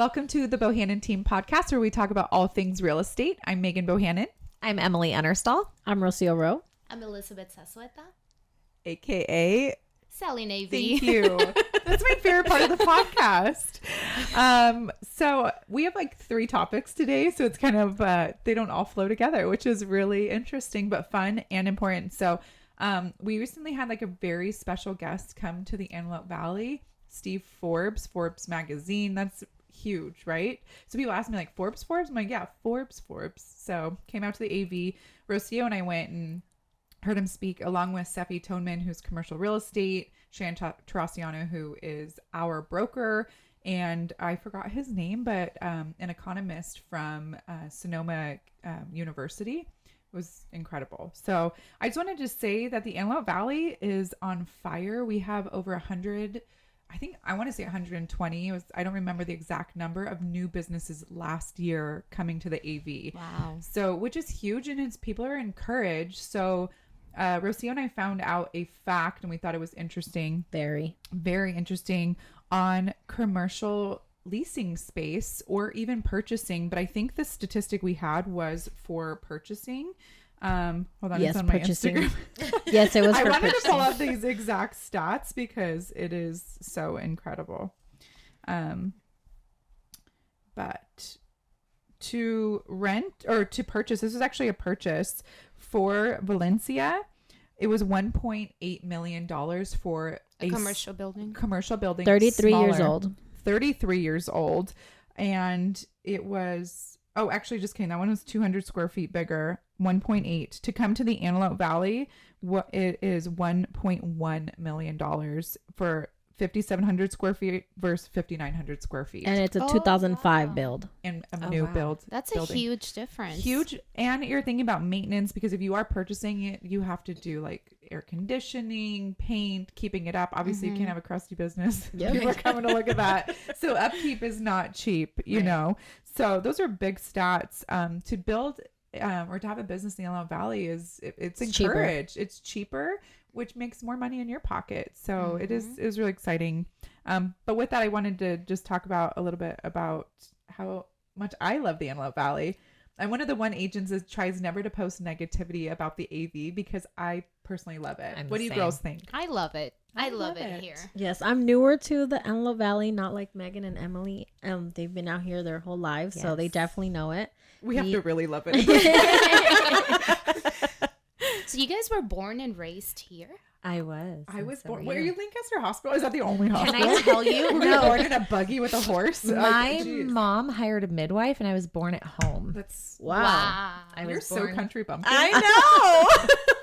Welcome to the Bohannan Team Podcast, where we talk about all things real estate. I'm Megan Bohannan. I'm Emily Unnerstall. I'm Rosio Roe. I'm Elizabeth Zazueta. AKA Sally Navy. Thank you. That's my favorite part of the podcast. So we have like 3 topics today. So it's kind of, they don't all flow together, which is really interesting, but fun and important. So we recently had like a very special guest come to the Antelope Valley, Steve Forbes magazine. That's huge, right? So people ask me like, Forbes? I'm like, yeah, Forbes. So came out to the AV. Rosio and I went and heard him speak along with Seffi Toneman, who's commercial real estate, Shan Tarasiano, who is our broker, and I forgot his name, but an economist from Sonoma University. It was incredible. So I just wanted to say that the Antelope Valley is on fire. We have over 100, I want to say 120. I don't remember the exact number of new businesses last year coming to the AV. Wow. So, which is huge, and people are encouraged. So Rosio and I found out a fact, and we thought it was interesting. Very Interesting on commercial leasing space or even purchasing. But I think the statistic we had was for purchasing. Hold on, yes, it's on purchasing. my Instagram. Yes, it was I for wanted purchasing. to pull up these exact stats because it is so incredible. But to rent or to purchase, this is actually a purchase for Valencia. It was $1.8 million for A commercial building. 33 years smaller. old. 33 years old. And it was, actually just kidding. That one was 200 square feet bigger, 1.8. To come to the Antelope Valley, it is $1.1 million for 5,700 square feet versus 5,900 square feet. And it's a 2005 build. And a new build. That's building. a huge difference. Huge. And you're thinking about maintenance, because if you are purchasing it, you have to do like air conditioning, paint, keeping it up. Obviously, you can't have a crusty business. Yep. People are coming to look at that. So upkeep is not cheap, you know. So those are big stats. To build or to have a business in the Antelope Valley it's encouraged. Cheaper. It's cheaper, which makes more money in your pocket. So it is really exciting. But with that, I wanted to just talk about a little bit about how much I love the Antelope Valley. I'm one of the agents that tries never to post negativity about the AV because I personally love it. What do you girls think? I love it. I love it here. Yes, I'm newer to the Antelope Valley, not like Megan and Emily. They've been out here their whole lives, so they definitely know it. We have to really love it. So you guys were born and raised here? I was born. Were you Lancaster Hospital? Is that the only hospital? Can I tell you? Were you born in a buggy with a horse? My mom hired a midwife, and I was born at home. That's Wow. You're so country bumpkin. I know.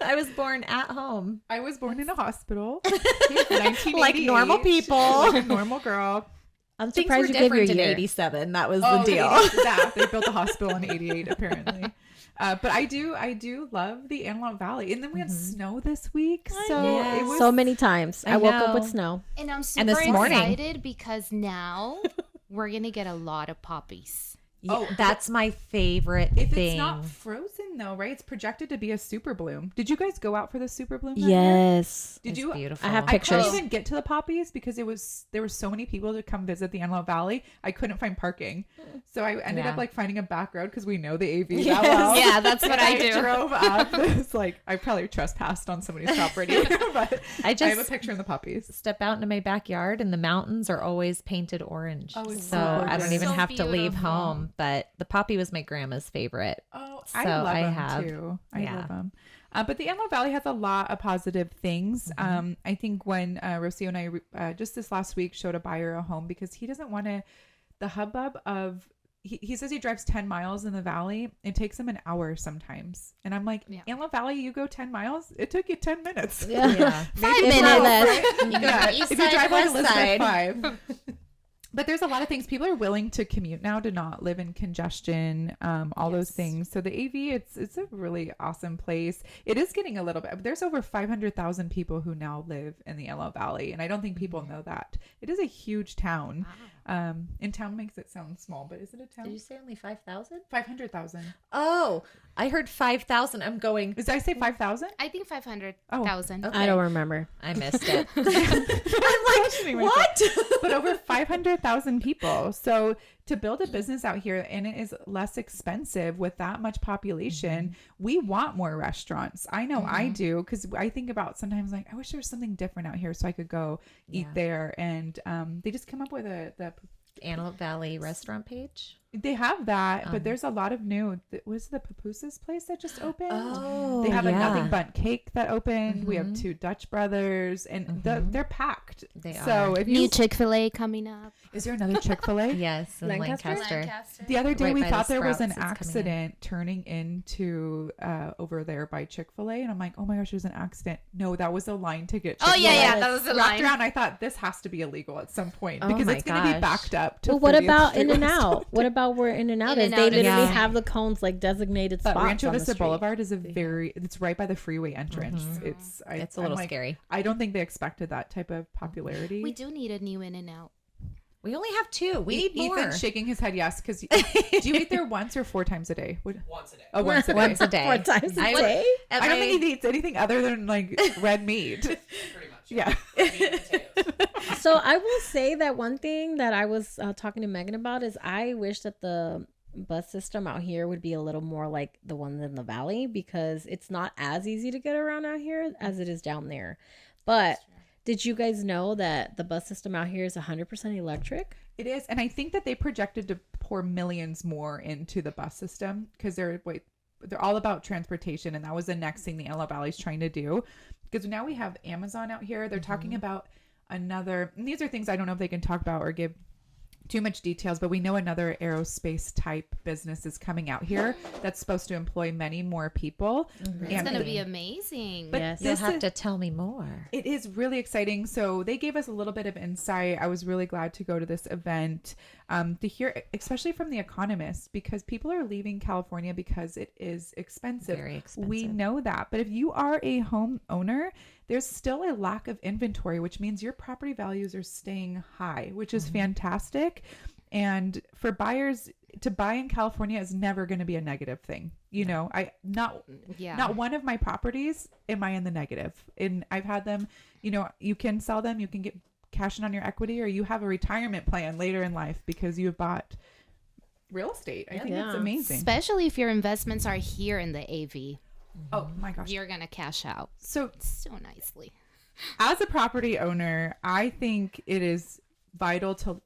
I was born at home. I was born in a hospital. 1988. Like normal people. Like a normal girl. I'm Things were surprised you gave your different in year. 87. That was the deal. They built the hospital in 88 apparently. But I do love the Antelope Valley. And then we had snow this week. So it was so many times. I woke up know. with snow. And I'm super this morning. excited because now we're going to get a lot of poppies. Yeah, that's my favorite if thing. it's not frozen though, right? It's projected to be a super bloom. Did you guys go out for the super bloom? that year? Yes. Did It's you? beautiful. I have I pictures. couldn't even get to the poppies because there were so many people to come visit the Antelope Valley. I couldn't find parking, so I ended up like finding a back road because we know the AV that well. Yeah, that's what I do. Drove up. It's like I probably trespassed on somebody's property, but I have a picture of the poppies. Step out into my backyard, and the mountains are always painted orange. Oh, it's so so I gorgeous. don't even So have to leave beautiful. home. But the poppy was my grandma's favorite. Oh, So I love I them have. too. I Yeah. love them. But the Antelope Valley has a lot of positive things. I think when Rosio and I just this last week showed a buyer a home because he doesn't want the hubbub of. He says he drives 10 miles in the valley. It takes him an hour sometimes. And I'm like, Antelope Valley, you go 10 miles? It took you 10 minutes. Yeah. Yeah. 5 It's minutes. not less. You go Yeah, from east if you side drive to like west Elizabeth side. 5. But there's a lot of things. People are willing to commute now to not live in congestion, all those things. So the AV, it's a really awesome place. It is getting a little bit. There's over 500,000 people who now live in the Antelope Valley, and I don't think people know that. It is a huge town. In town makes it sound small, but is it a town? Did you say only 5,000? 500,000. Oh, I heard 5,000. I'm going. Did I say 5,000? I think 500,000. Okay. I don't remember. I missed it. I'm like, what? But over 500,000 people. So to build a business out here, and it is less expensive with that much population. We want more restaurants. I know I do, because I think about sometimes like, I wish there was something different out here so I could go eat there. And they just come up with the Antelope Valley restaurant page. They have that, but there's a lot of new. Was the Papooses place that just opened? Oh, they have a Nothing But Cake that opened. We have 2 Dutch Brothers, and they're packed. They so are. If you New Chick-fil-A coming up. is there another Chick-fil-A? Yes, in Lancaster. The other day Right we by the thought there was an Sprouts, it's coming accident turning into over there by Chick-fil-A, and I'm like, oh my gosh, there's an accident. No, that was a line to get Oh Chick-fil-A. yeah, that was the Wrapped line. around. I thought this has to be illegal at some point Oh because my it's going to be gosh. backed up to. Well, what 30th about Street In and West. Out? What about where In and Out is? In-N-Out They is- literally Yeah. have the cones like designated But spots. Rancho on the Vista street. Boulevard is it's right by the freeway entrance. It's It's a I'm little like, scary. I don't think they expected that type of popularity. We do need a new In-N-Out. We only have 2. We need more. Ethan's shaking his head yes, because do you eat there once or 4 times a day? Once a day. Oh, once a day. Once a day. 4 times a I- day. At I don't my- think he eats anything other than like red meat. Pretty much. Yeah. Meat and potatoes. So I will say that one thing that I was talking to Megan about is I wish that the bus system out here would be a little more like the ones in the valley, because it's not as easy to get around out here as it is down there. But did you guys know that the bus system out here is 100% electric? It is, and I think that they projected to pour millions more into the bus system because they're all about transportation, and that was the next thing the Antelope Valley is trying to do. Because now we have Amazon out here. They're talking about another, and these are things I don't know if they can talk about or give too much details, but we know another aerospace type business is coming out here that's supposed to employ many more people. It's going to be amazing. But Yes. You'll this have is- to tell me more. It is really exciting. So they gave us a little bit of insight. I was really glad to go to this event to hear, especially from the economists, because people are leaving California because it is expensive. Very expensive. We know that. But if you are a home owner, there's still a lack of inventory, which means your property values are staying high, which is fantastic. And for buyers, to buy in California is never going to be a negative thing. You know, not one of my properties am I in the negative. And I've had them, you know, you can sell them, you can get cash in on your equity, or you have a retirement plan later in life because you've bought real estate. I think it's amazing. Especially if your investments are here in the AV. Oh my gosh. You're going to cash out So so nicely. as a property owner, I think it is vital to,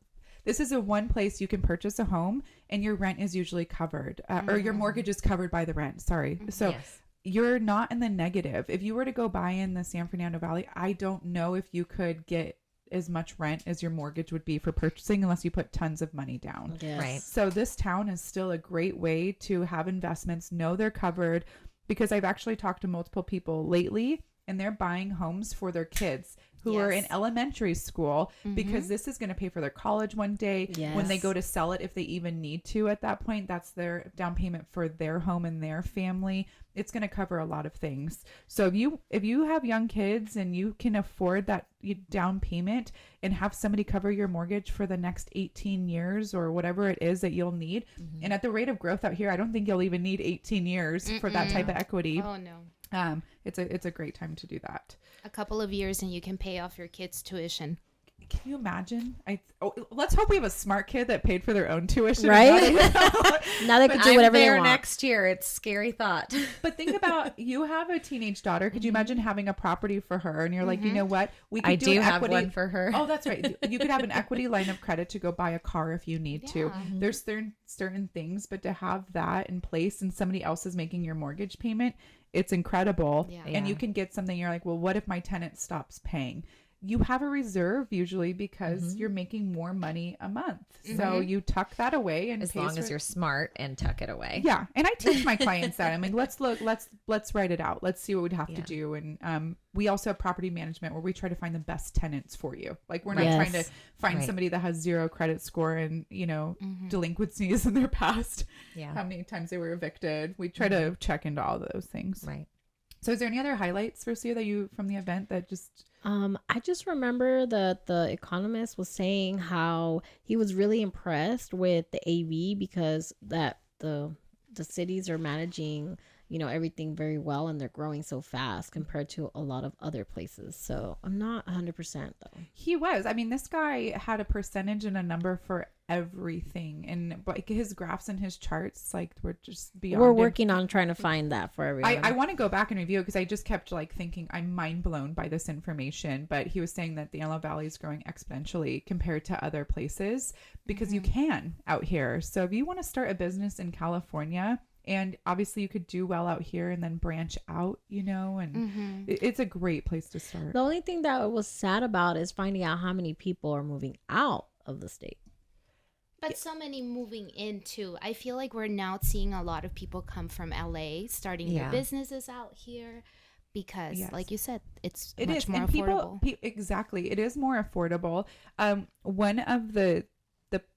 this is the one place you can purchase a home and your rent is usually covered or your mortgage is covered by the rent. Sorry. So Yes. you're not in the negative. If you were to go buy in the San Fernando Valley, I don't know if you could get as much rent as your mortgage would be for purchasing unless you put tons of money down. Yes. Right. So this town is still a great way to have investments, know they're covered, because I've actually talked to multiple people lately and they're buying homes for their kids who are in elementary school because this is going to pay for their college one day. When they go to sell it, if they even need to at that point, that's their down payment for their home and their family. It's going to cover a lot of things. So if you have young kids and you can afford that down payment and have somebody cover your mortgage for the next 18 years or whatever it is that you'll need. And at the rate of growth out here, I don't think you'll even need 18 years for that type of equity. Oh, no. It's a great time to do that. A couple of years and you can pay off your kids' tuition. Can you imagine? Let's hope we have a smart kid that paid for their own tuition. Right? Now they can do whatever they there want. next year. It's scary thought. But think about, you have a teenage daughter. Could you imagine having a property for her? And you're like, you know what? We could I do do an have equity. one for her. Oh, that's right. You could have an equity line of credit to go buy a car if you need to. There's certain things, but to have that in place and somebody else is making your mortgage payment, it's incredible. Yeah. And you can get something, you're like, well, what if my tenant stops paying? You have a reserve usually because you're making more money a month. So you tuck that away and As pays long as for- you're smart and tuck it away. yeah. And I teach my clients that. I'm like, let's write it out. Let's see what we'd have to do. And we also have property management where we try to find the best tenants for you. Like we're not trying to find somebody that has 0 credit score and, you know, delinquencies in their past. Yeah. How many times they were evicted. We try to check into all of those things. Right. So is there any other highlights, Rosio, that you from the event that just... I just remember that the economist was saying how he was really impressed with the AV because that the cities are managing, everything very well, and they're growing so fast compared to a lot of other places. So I'm not 100% though. He was. I mean, this guy had a percentage and a number for everything, and like his graphs and his charts, like we're just beyond. We're working on trying to find that for everyone. I want to go back and review it because I just kept like thinking I'm mind blown by this information. But he was saying that the Antelope Valley is growing exponentially compared to other places because you can out here. So if you want to start a business in California, and obviously you could do well out here and then branch out, and it's a great place to start. The only thing that was sad about is finding out how many people are moving out of the state. But so many moving in too. I feel like we're now seeing a lot of people come from LA starting their businesses out here because like you said, it's much more affordable. Exactly. It is more affordable. One of the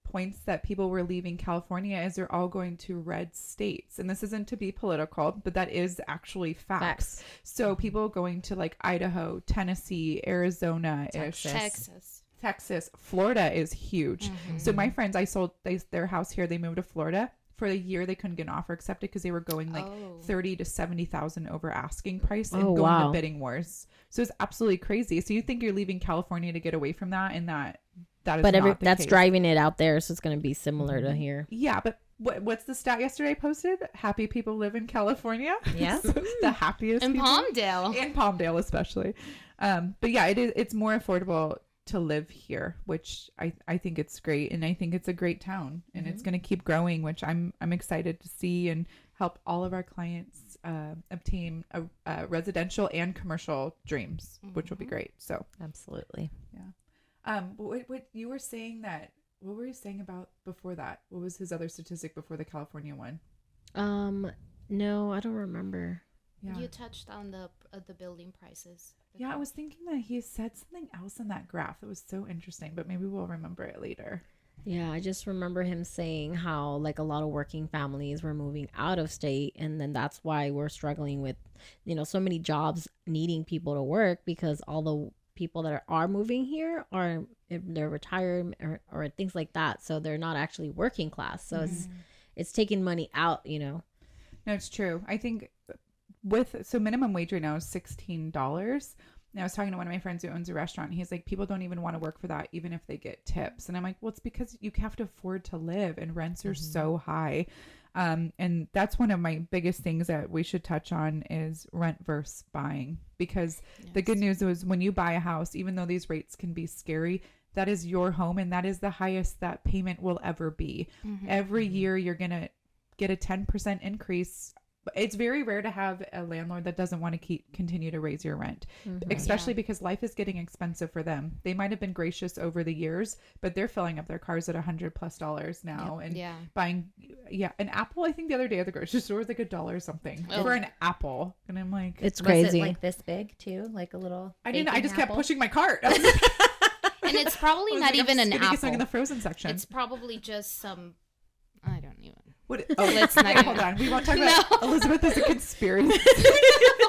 points that people were leaving California is they're all going to red states. And this isn't to be political, but that is actually facts. So people going to like Idaho, Tennessee, Arizona, Texas, Florida is huge. So my friends, I sold their house here. They moved to Florida. For a year, they couldn't get an offer accepted because they were going like 30 to 70,000 over asking price and going to bidding wars. So it's absolutely crazy. So you think you're leaving California to get away from that, and that is not the that's case. driving it out there, so it's going to be similar to here. Yeah, but what's the stat yesterday I posted? Happy people live in California. Yeah, the happiest in people. Palmdale. In Palmdale, especially. But yeah, it's more affordable to live here, which I think it's great, and I think it's a great town, and it's going to keep growing, which I'm excited to see and help all of our clients obtain a residential and commercial dreams, which will be great. So absolutely. Yeah. What you were saying what were you saying about before that? What was his other statistic before the California one? No, I don't remember. Yeah. You touched on the building prices. Yeah, I was thinking that he said something else in that graph that was so interesting, but maybe we'll remember it later. Yeah, I just remember him saying how like a lot of working families were moving out of state, and then that's why we're struggling with, so many jobs needing people to work, because all the people that are moving here they're retired or things like that, so they're not actually working class. So it's taking money out. No, it's true. I think so minimum wage right now is $16. And I was talking to one of my friends who owns a restaurant, and he's like, people don't even want to work for that, even if they get tips. And I'm like, well, it's because you have to afford to live, and rents are so high. And that's one of my biggest things that we should touch on is rent versus buying, because the good news is when you buy a house, even though these rates can be scary, that is your home, and that is the highest that payment will ever be. Every year you're going to get a 10% increase. It's very rare to have a landlord that doesn't want to continue to raise your rent, especially because life is getting expensive for them. They might have been gracious over the years, but they're filling up their cars at $100+ now and buying, an apple. I think the other day at the grocery store was like $1 something for an apple, and I'm like, it's crazy. Was it like this big too, like a little? I didn't. I just kept pushing my cart. And it's probably not even an apple. Get something in the frozen section. It's probably just some. I don't even. What? Oh, let's not. Hold on. We won't talk about Elizabeth as a conspiracy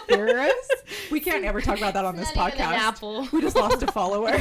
theorist. We can't ever talk about that on this podcast. We just lost a follower.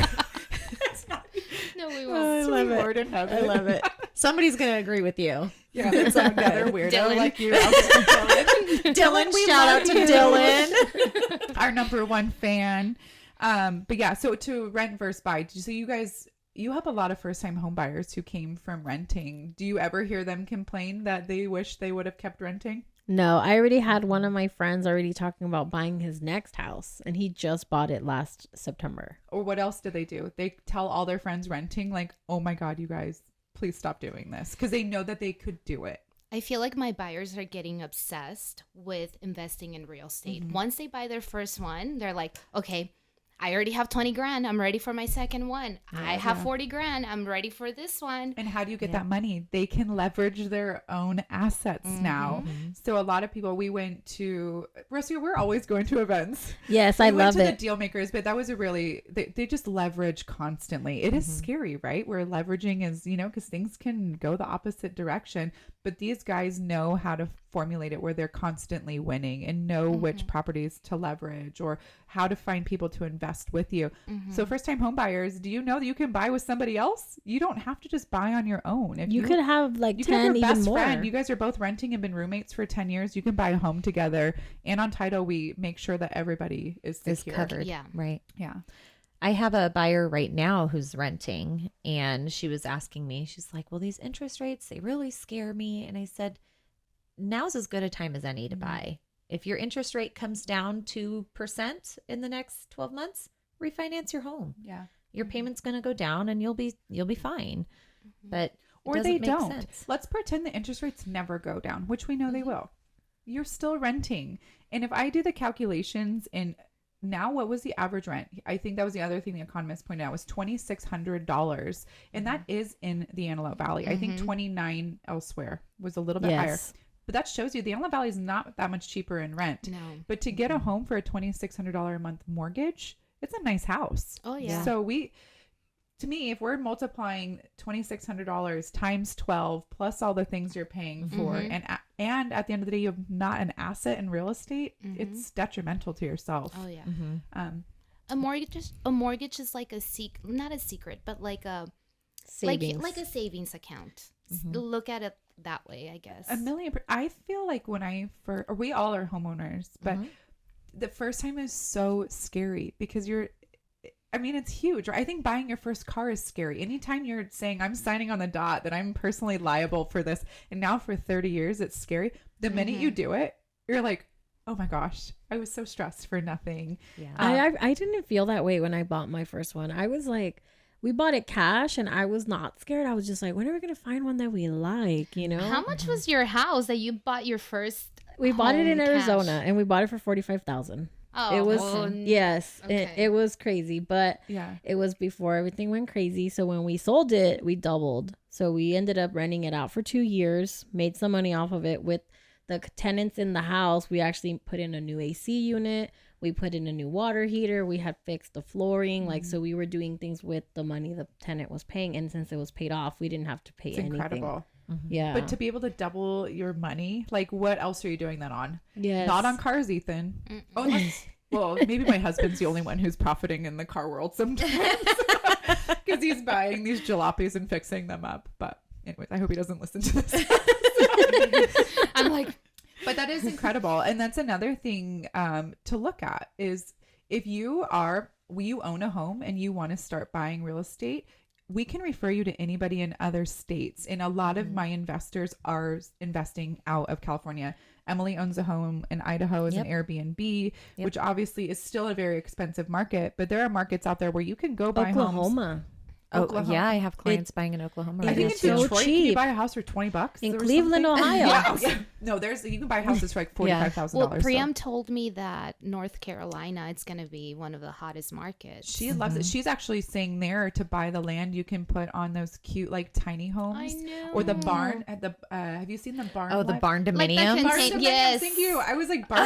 No, we won't. I love it. Lord in heaven. I love it. Somebody's gonna agree with you. Yeah, it's another weirdo Dylan. like you. Dylan, we shout love out to you. Dylan, our number one fan. But yeah, so to rent versus buy. So you have a lot of first-time home buyers who came from renting. Do you ever hear them complain that they wish they would have kept renting? No, I already had one of my friends already talking about buying his next house, and he just bought it last September. Or what else do? They tell all their friends renting, like, oh my God, you guys, please stop doing this, because they know that they could do it. I feel like my buyers are getting obsessed with investing in real estate. Once they buy their first one, they're like, okay, I already have 20 grand. I'm ready for my second one. I have 40 grand. I'm ready for this one. And how do you get that money? They can leverage their own assets now. So a lot of people, we went to, Rosio, we're always going to events. Yes, I love it. We went to the Deal Makers, but that was they just leverage constantly. It is scary, right? Where leveraging is, because things can go the opposite direction. But these guys know how to formulate it where they're constantly winning and know which properties to leverage or how to find people to invest invest with you. So first time home buyers, do you know that you can buy with somebody else? You don't have to just buy on your own. If You could have like you could have 10, your even best more. friend. You guys are both renting and been roommates for 10 years. You can buy a home together. And on title, we make sure that everybody is Is secure. covered. Yeah. Right. Yeah. I have a buyer right now who's renting, and she was asking me, she's like, well, these interest rates, they really scare me. And I said, now's as good a time as any to buy. If your interest rate comes down 2% in the next 12 months, refinance your home. Yeah. Your payment's going to go down and you'll be fine. But it Or doesn't they make don't. sense. Let's pretend the interest rates never go down, which we know they will. You're still renting. And if I do the calculations in now, what was the average rent? I think that was the other thing the economist pointed out was $2,600. And that is in the Antelope Valley. I think 29 elsewhere was a little bit higher. But that shows you the Antelope Valley is not that much cheaper in rent. No. But to get a home for a $2,600 a month mortgage, it's a nice house. Oh, yeah. So to me, if we're multiplying $2,600 times 12 plus all the things you're paying for, and at the end of the day, you have not an asset in real estate, it's detrimental to yourself. Oh, yeah. Um, A mortgage is like not a secret, but like a Savings. like a savings account. Look at it that way, I guess. I feel like when we all are homeowners, but the first time is so scary because it's huge. I think buying your first car is scary. Anytime you're saying, I'm signing on the dot that I'm personally liable for this, and now for 30 years, it's scary. The minute you do it, you're like, oh my gosh, I was so stressed for nothing. Yeah. I didn't feel that way when I bought my first one. I was like, we bought it cash and I was not scared. I was just like, when are we going to find one that we like, you know? How much was your house that you bought your first? We bought it in home cash? Arizona and we bought it for $45,000. Oh, It was, well, yes, okay. it was crazy, but Yeah. it was before everything went crazy. So when we sold it, we doubled. So we ended up renting it out for 2 years, made some money off of it with the tenants in the house. We actually put in a new AC unit. We put in a new water heater. We had fixed the flooring. Like, so we were doing things with the money the tenant was paying. And since it was paid off, we didn't have to pay It's anything. incredible. Yeah. But to be able to double your money, like what else are you doing that on? yes. Not on cars, Ethan. Oh, well, maybe my husband's the only one who's profiting in the car world sometimes because he's buying these jalopies and fixing them up. But anyways, I hope he doesn't listen to this. I'm like, But that is incredible. And that's another thing to look at is if you own a home and you want to start buying real estate, we can refer you to anybody in other states. And a lot of my investors are investing out of California. Emily owns a home in Idaho as an Airbnb, which obviously is still a very expensive market. But there are markets out there where you can go buy homes. Oklahoma. Oh, yeah. I have clients buying in Oklahoma. I right think now, in too. so Detroit, can you cheap. buy a house for $20 In or Cleveland, something? Ohio. Yeah. No, you can buy houses for like $45,000. well, Priam told me that North Carolina, it's going to be one of the hottest markets. She loves it. She's actually saying there to buy the land you can put on those cute like tiny homes. I know. Or the barn at the have you seen the barn? Oh, the life? barn Like the dominium. Barn Contain- dominium, yes. Thank you. I was like barn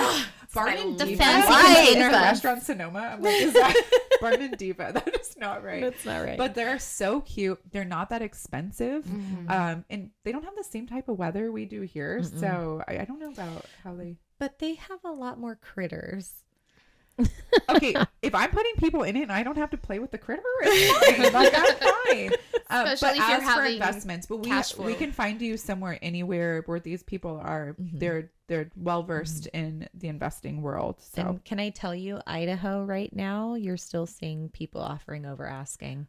and the diva. fancy in container. a restaurant Sonoma. I'm like, is that barn and diva? That is not right. That's not right. But they're so cute. They're not that expensive. And they don't have the same type of weather we do here. So I don't know about how they. But they have a lot more critters. Okay, if I'm putting people in it and I don't have to play with the critter, it's fine. Like, I'm fine. Especially but if you're as for having investments, but cash flow. we can find you somewhere anywhere where these people are. They're well versed in the investing world. So And can I tell you, Idaho right now, you're still seeing people offering over asking.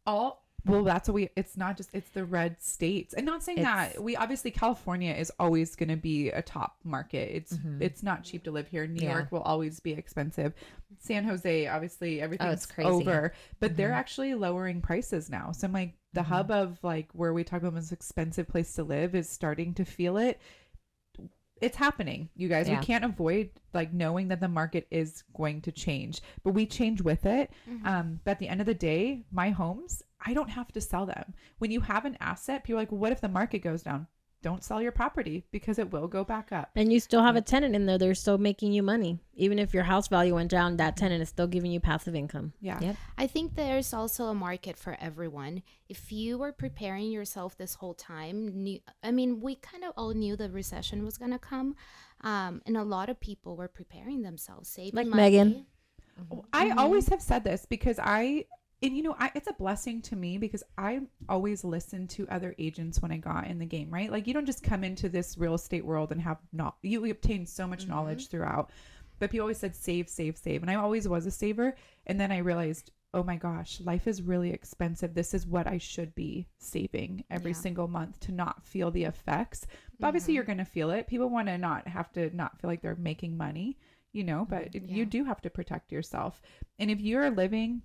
that's what it's not just, it's the red states. And not saying that we obviously California is always going to be a top market. It's not cheap to live here. New York will always be expensive. San Jose, obviously everything's crazy. over, but they're actually lowering prices now. So I'm like, the hub of like where we talk about most expensive place to live is starting to feel it. It's happening, you guys. Yeah. We can't avoid like knowing that the market is going to change, but we change with it. But at the end of the day, my homes, I don't have to sell them. When you have an asset, people are like, well, what if the market goes down? Don't sell your property because it will go back up. And you still have a tenant in there. They're still making you money. Even if your house value went down, that tenant is still giving you passive income. Yeah. Yep. I think there's also a market for everyone. If you were preparing yourself this whole time, we kind of all knew the recession was going to come. And a lot of people were preparing themselves, saving Like money. Megan. I always have said this because it's a blessing to me because I always listened to other agents when I got in the game, right? Like you don't just come into this real estate world and you obtain so much knowledge throughout. But people always said save, save, save. And I always was a saver. And then I realized, oh my gosh, life is really expensive. This is what I should be saving every single month to not feel the effects. But obviously you're going to feel it. People want to not feel like they're making money, but you do have to protect yourself. And if you're living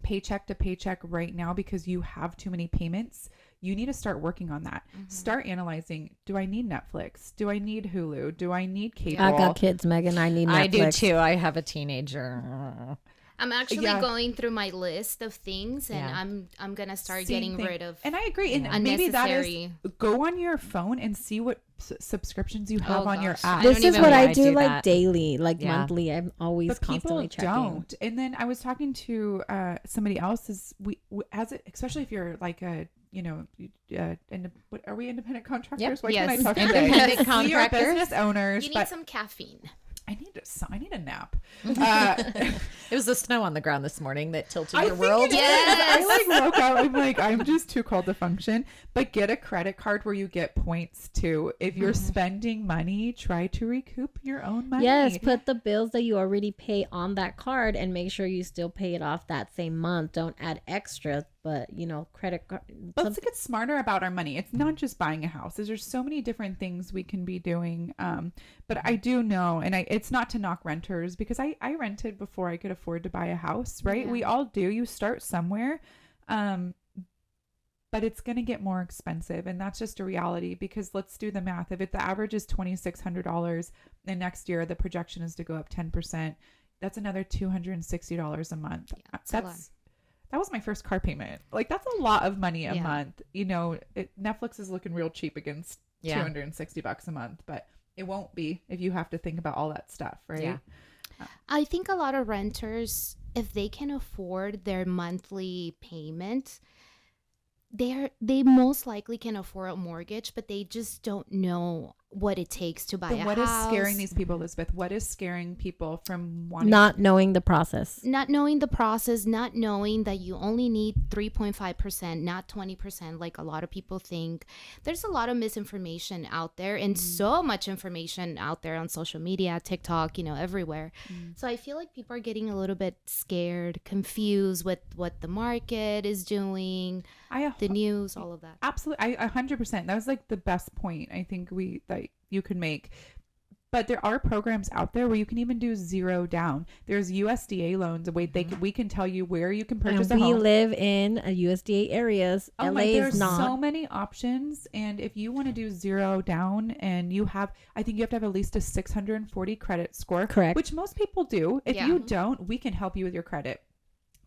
paycheck to paycheck right now because you have too many payments, you need to start working on that. Start analyzing, do I need Netflix? Do I need Hulu? Do I need cable? I got kids, Megan. I need Netflix. I do too. I have a teenager. I'm actually going through my list of things, and I'm gonna start getting rid of. And I agree. And maybe that is go on your phone and see what subscriptions you have on your app. This is what I do like that. daily, like monthly. I'm always constantly checking. Don't. And then I was talking to somebody else. Especially if you're like a are we independent contractors? Yep. Why yes. can't I talk today? Independent contractors. We are business owners. You need some caffeine. I need a nap. It was the snow on the ground this morning that tilted your world. Yes. I woke up. I'm like, I'm just too cold to function. But get a credit card where you get points too. If you're spending money, try to recoup your own money. Yes, put the bills that you already pay on that card and make sure you still pay it off that same month. Don't add extra. But credit card. Let's get smarter about our money. It's not just buying a house. There's so many different things we can be doing. But I do know, and it's not to knock renters because I rented before I could afford to buy a house, right? Yeah. We all do. You start somewhere, but it's going to get more expensive, and that's just a reality. Because let's do the math. If the average is $2,600, and next year the projection is to go up 10%, that's another $260 a month. Yeah, that was my first car payment. Like that's a lot of money a month. Netflix is looking real cheap against $260 a month, but it won't be if you have to think about all that stuff, right? Yeah. I think a lot of renters, if they can afford their monthly payment, they most likely can afford a mortgage, but they just don't know what it takes to buy a house. What is scaring these people, Elizabeth? What is scaring people from wanting not knowing the process? Not knowing the process, not knowing that you only need 3.5%, not 20%, like a lot of people think. There's a lot of misinformation out there and so much information out there on social media, TikTok, everywhere. So I feel like people are getting a little bit scared, confused with what the market is doing, the news, all of that. Absolutely. 100%. That was like the best point I think that you could make. But there are programs out there where you can even do zero down. There's USDA loans. We can tell you where you can purchase a home. We live in USDA areas. There's so many options. And if you want to do zero down and I think you have to have at least a 640 credit score. Correct. Which most people do. If you don't, we can help you with your credit.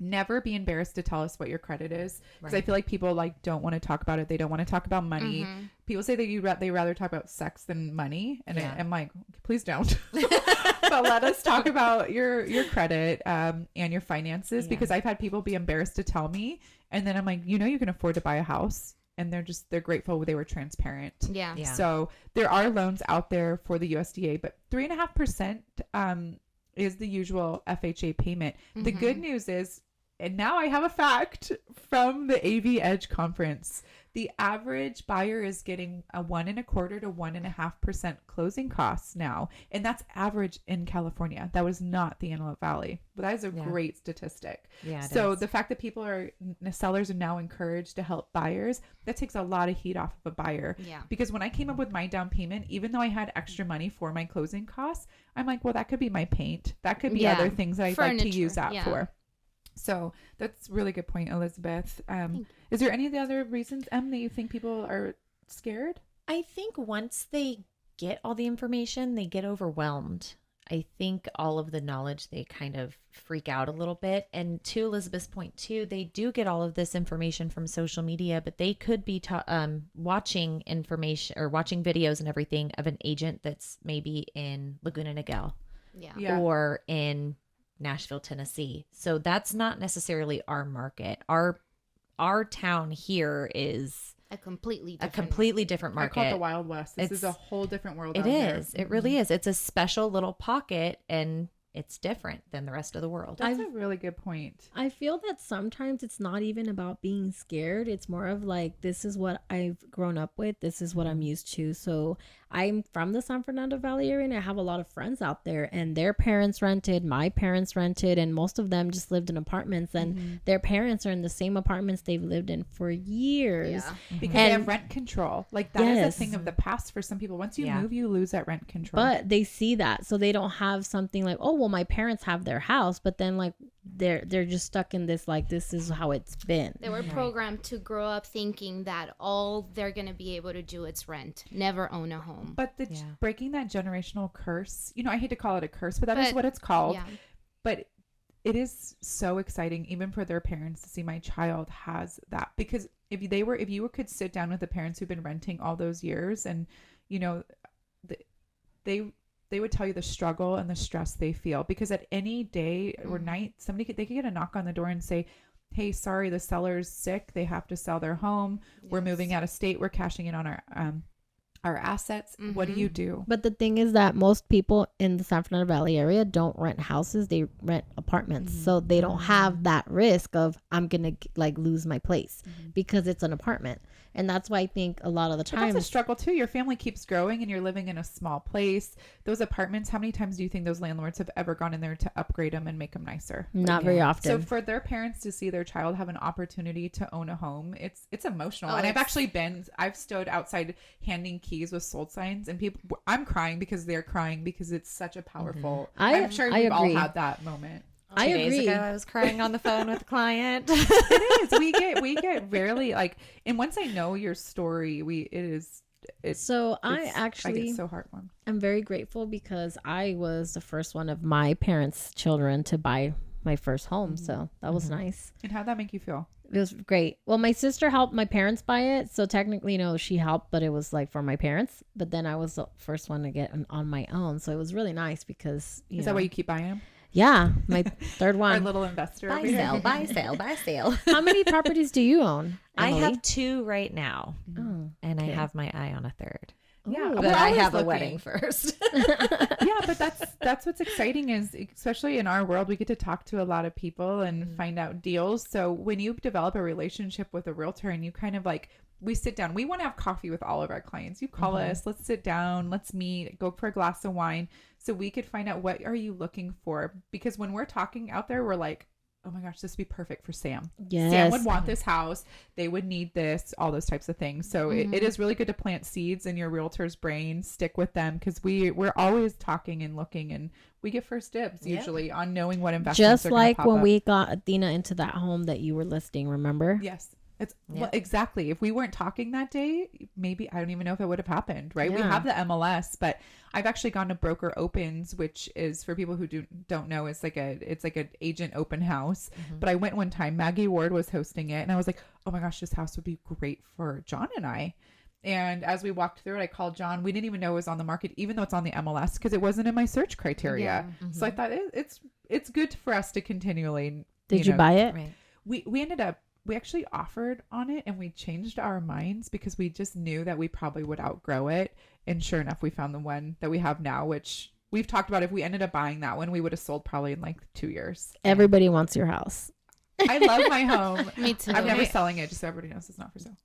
Never be embarrassed to tell us what your credit is, because I feel like people don't want to talk about it. They don't want to talk about money. People say that they rather talk about sex than money, and I'm like, please don't. But let us talk about your credit and your finances, because I've had people be embarrassed to tell me, and then I'm like, you can afford to buy a house, and they're grateful they were transparent. Yeah. So there are loans out there for the USDA, but 3.5% is the usual FHA payment. The good news is, and now I have a fact from the AV Edge conference. The average buyer is getting a 1.25% to 1.5% closing costs now. And that's average in California. That was not the Antelope Valley. But that is a great statistic. Yeah. So the fact that sellers are now encouraged to help buyers, that takes a lot of heat off of a buyer. Yeah. Because when I came up with my down payment, even though I had extra money for my closing costs, I'm like, well, that could be my paint. That could be other things that I'd like to use that for. So that's a really good point, Elizabeth. Is there any of the other reasons, Em, that you think people are scared? I think once they get all the information, they get overwhelmed. I think all of the knowledge, they kind of freak out a little bit. And to Elizabeth's point too, they do get all of this information from social media, but they could be watching information or watching videos and everything of an agent that's maybe in Laguna Niguel or in Nashville, Tennessee. So that's not necessarily our market. Our town here is a completely different market. I call it the Wild West. This is a whole different world. It is. It really is. It's a special little pocket, and it's different than the rest of the world. That's a really good point. I feel that sometimes it's not even about being scared. It's more of like, this is what I've grown up with. This is what I'm used to. So I'm from the San Fernando Valley area, and I have a lot of friends out there, and their parents rented, my parents rented, and most of them just lived in apartments, and their parents are in the same apartments they've lived in for years. Because they have rent control. Like that is Yes. a thing of the past for some people. Once you Yeah. move, you lose that rent control. But they see that, so they don't have something like, oh well, my parents have their house, but then like they're just stuck in this, like, this is how it's been. They were programmed to grow up thinking that all they're going to be able to do is rent, never own a home. But breaking that generational curse, I hate to call it a curse, but that is But- what it's called. Yeah. But it is so exciting, even for their parents, to see my child has that. Because if you could sit down with the parents who've been renting all those years, and they would tell you the struggle and the stress they feel, because at any day or night, they could get a knock on the door and say, hey, sorry, the seller's sick, they have to sell their home, we're moving out of state, we're cashing in on our assets. What do you do? But the thing is that most people in the San Fernando Valley area don't rent houses, they rent apartments. So they don't have that risk of, I'm gonna like lose my place because it's an apartment. And that's why I think a lot of the But time that's a struggle too. Your family keeps growing and you're living in a small place. Those apartments, how many times do you think those landlords have ever gone in there to upgrade them and make them nicer? not very So often. for their parents to see their child have an opportunity to own a home, it's emotional. Oh, And I've stood outside handing keys with sold signs, and I'm crying because they're crying, because it's such a powerful. I'm sure I we've all agree. had that moment. I 2 days agree. ago, I was crying on the phone with a client. It is. We get rarely like, and once I know your story, So I get actually so heartwarmed. am very grateful because I was the first one of my parents' children to buy my first home. So that was nice. And how'd that make you feel? It was great. Well, my sister helped my parents buy it. So technically, she helped, but it was like for my parents. But then I was the first one to get on my own. So it was really nice because, Is that why you keep buying them? Yeah, my third Our one. little investor. Buy, over here. sell, buy, sell, buy, sale. How many properties do you own? I Emily? have 2 right now, Oh, and I okay. have my eye on a third. Yeah, Ooh. But we're I always have a looking. wedding first. Yeah, but that's what's exciting, is especially in our world, we get to talk to a lot of people and find out deals. So when you develop a relationship with a realtor and you kind of like, we sit down, we want to have coffee with all of our clients. You call us, let's sit down, let's meet, go for a glass of wine, so we could find out, what are you looking for? Because when we're talking out there, we're like, oh my gosh, this would be perfect for Sam. Yes. Sam would want this house. They would need this, all those types of things. So it is really good to plant seeds in your realtor's brain, stick with them, because we're always talking and looking, and we get first dibs usually on knowing what investments Just are gonna like pop when up. we got Athena into that home that you were listing, remember? Yes. Well, exactly. If we weren't talking that day, maybe, I don't even know if it would have happened, right? We Yeah. have the MLS, but I've actually gone to broker opens, which is, for people who don't know, it's like an agent open house. But I went one time, Maggie Ward was hosting it, and I was like, oh my gosh, this house would be great for John and I. And as we walked through it, I called John. We didn't even know it was on the market, even though it's on the MLS, because it wasn't in my search criteria. So I thought it's good for us to continually. Did you buy it? Right. We actually offered on it, and we changed our minds because we just knew that we probably would outgrow it. And sure enough, we found the one that we have now, which we've talked about. If we ended up buying that one, we would have sold probably in like 2 years. Everybody wants your house. I love my home. Me too. I'm never selling it, just so everybody knows it's not for sale.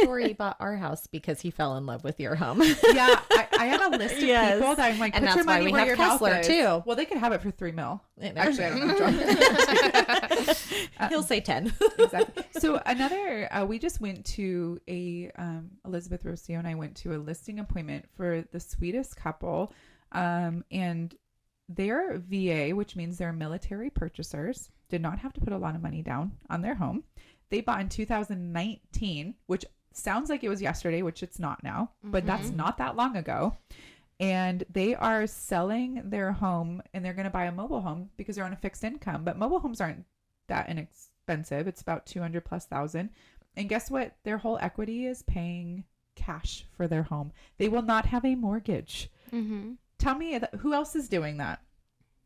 Corey bought our house because he fell in love with your home. Yeah, I have a list of Yes. people that I'm like, And put your that's why money we where have your mouth Kessler, is. too. Well, they could have it for $3 million. I know. Actually, I don't know. He'll say 10. Exactly. So another, we just went to Elizabeth Rosio and I went to a listing appointment for the sweetest couple, and their VA, which means they're military purchasers, did not have to put a lot of money down on their home. They bought in 2019, which sounds like it was yesterday, which it's not now, but that's not that long ago. And they are selling their home, and they're going to buy a mobile home because they're on a fixed income. But mobile homes aren't that inexpensive. It's about $200,000+. And guess what? Their whole equity is paying cash for their home. They will not have a mortgage. Tell me who else is doing that?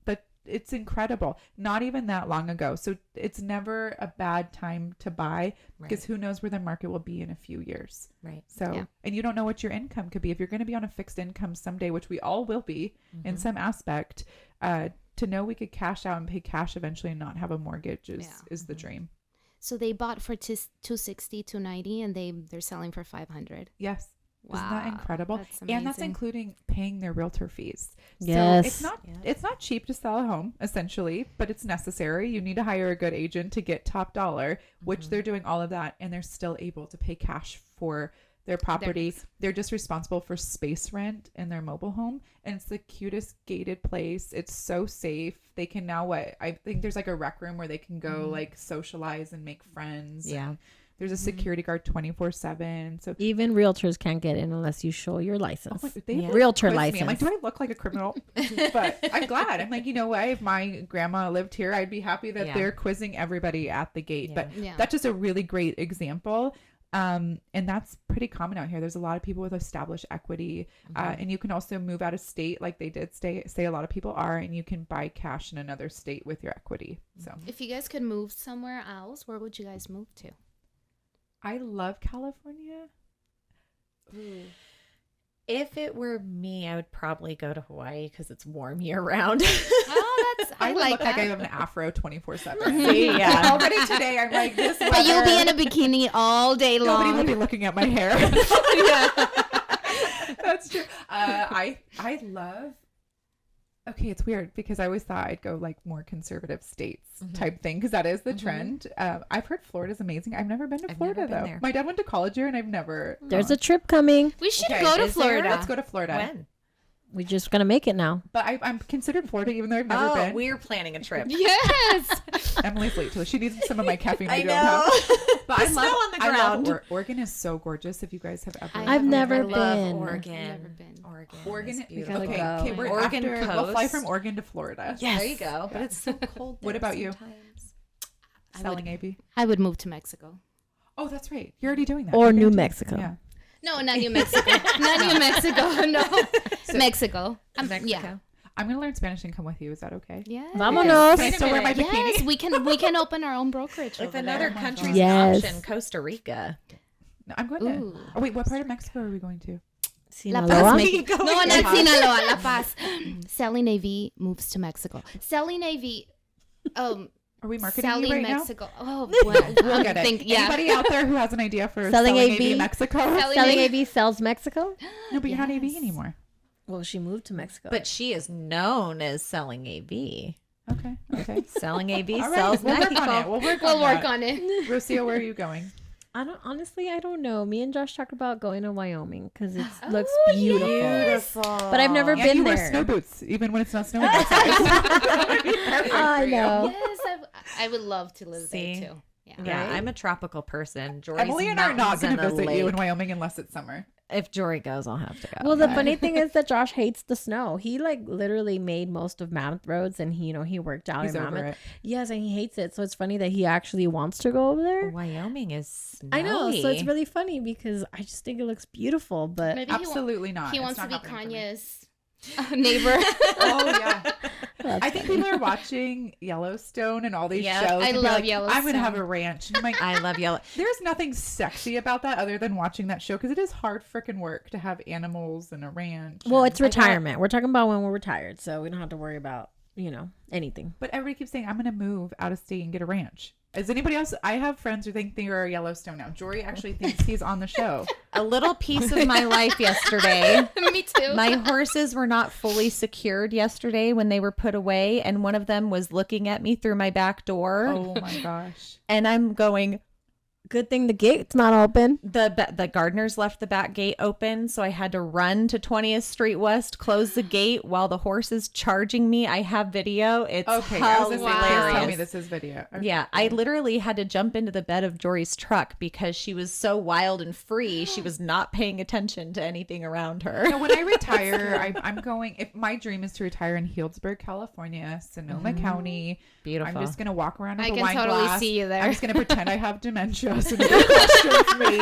But it's incredible. Not even that long ago. So it's never a bad time to buy, because who knows where the market will be in a few years. Right. So, and you don't know what your income could be. If you're going to be on a fixed income someday, which we all will be in some aspect, to know we could cash out and pay cash eventually and not have a mortgage is Yeah. the dream. So they bought for 260, 290, and they're selling for 500. Yes. Wow. Isn't that incredible? That's And that's amazing. including paying their realtor fees. Yes. So it's not cheap to sell a home, essentially, but it's necessary. You need to hire a good agent to get top dollar, which they're doing all of that, and they're still able to pay cash for their property. They're just responsible for space rent in their mobile home, and it's the cutest gated place. It's so safe. They can now I think there's like a rec room where they can go like socialize and make friends. Yeah. And there's a security guard 24/7. So Even realtors can't get in unless you show your license. they Realtor quiz me. license. I'm like, do I look like a criminal? But I'm glad. I'm like, you know what? If my grandma lived here, I'd be happy that they're quizzing everybody at the gate. Yeah. But Yeah. that's just a really great example. And that's pretty common out here. There's a lot of people with established equity. And you can also move out of state like they did say a lot of people are, and you can buy cash in another state with your equity. So If you guys could move somewhere else, where would you guys move to? I love California. If it were me, I would probably go to Hawaii because it's warm year round. Oh, that's I I would like look like I that. have an afro 24/7. See, yeah. Already today, I'm like this. But you'll be weather. in a bikini all day Nobody will long. be looking at my hair. That's true. I love. Okay, it's weird because I always thought I'd go like more conservative states type thing because that is the trend. I've heard Florida's amazing. I've never been to I've Florida never been though. there. My dad went to college here, and I've never. There's gone. a trip coming. We should Okay, go to is there? Florida. Let's go to Florida. When? We're just gonna make it now. But I'm considered Florida even though I've never been. we're planning a trip. Yes. Emily's late, so she needs some of my caffeine. I don't know. have. But The snow on the ground. Oregon is so gorgeous. If you guys have ever, I've never I love been. Oregon. Never been. Oregon. is We beautiful. gotta Okay, go. okay, we're Oregon after, we'll fly coast. from Oregon to Florida. Yes. There you go. But it's so cold there What about you? sometimes. Selling AB. I would move to Mexico. Oh, that's right. You're already doing that. Or You're New gonna do- Mexico. Yeah. No, not New Mexico. Not New Mexico. No. Mexico. Mexico. Yeah. I'm gonna learn Spanish and come with you. Is that okay? Yeah. Vámonos. Can I still wear my bikini? Yes, we can open our own brokerage. If over another there. country's Yes. an option, Costa Rica. No, I'm going Ooh. to. Oh wait, what part of Mexico are we going to? La Sinaloa. Paz. No, not Sinaloa. La Paz. Sally Navy moves to Mexico. Sally Navy. Are we marketing Sally you right Mexico. Oh, well, now? We'll get it. yeah. Anybody out there who has an idea for Selling selling AB? AB Mexico? Selling Selling Navy. AB sells Mexico. No, but you're not AB Yes. anymore. Well, she moved to Mexico. But she is known as selling AB. Okay. Okay. Selling AB All right. sells We'll work Mexico. on it. We'll work We'll on work that. on it. Rocio, where are you going? I don't know. Me and Josh talked about going to Wyoming because it looks Oh, beautiful. But I've never And been you there. wear snow boots even when it's not snowing outside. I know. Yes, I would love to live See? there too. Yeah. Yeah, Right? I'm a tropical person. Jory's Emily and I are not mountains going and to a visit you in lake. Wyoming unless it's summer. If Jory goes, I'll have to go. Well, the funny thing is that Josh hates the snow. He like literally made most of Mammoth roads, and he worked out He's in over Mammoth. it. Yes, and he hates it. So it's funny that he actually wants to go over there. Wyoming is snowy. I know. So it's really funny because I just think it looks beautiful. But Maybe Absolutely not. he It's wants to not be happening for me. Kanye's neighbor. Oh yeah. That's I think people are watching Yellowstone and all these Yep. shows. I and be love like, I'm Yellowstone. going to have a ranch. And I'm like, I love yellow. there's nothing sexy about that other than watching that show because it is hard freaking work to have animals and a ranch. well, and- it's retirement. We're talking about when we're retired, so we don't have to worry about anything. But everybody keeps saying, I'm going to move out of state and get a ranch. Is anybody else? I have friends who think they are Yellowstone now. Jory actually thinks he's on the show. A little piece of my life yesterday. Me too. My horses were not fully secured yesterday when they were put away, and one of them was looking at me through my back door. Oh my gosh. And I'm going, Good thing the gate's not open. the gardeners left the back gate open, so I had to run to 20th Street West, close the gate while the horse is charging me. I have video. It's Okay. I was hilarious. going to say, please tell me this is video. Okay. Yeah, I literally had to jump into the bed of Jory's truck because she was so wild and free. She was not paying attention to anything around her. So when I retire, I'm going. If my dream is to retire in Healdsburg, California, Sonoma County. Beautiful. I'm just gonna walk around with I a can wine totally glass. see you there. I'm just gonna pretend I have dementia, so nobody questions me,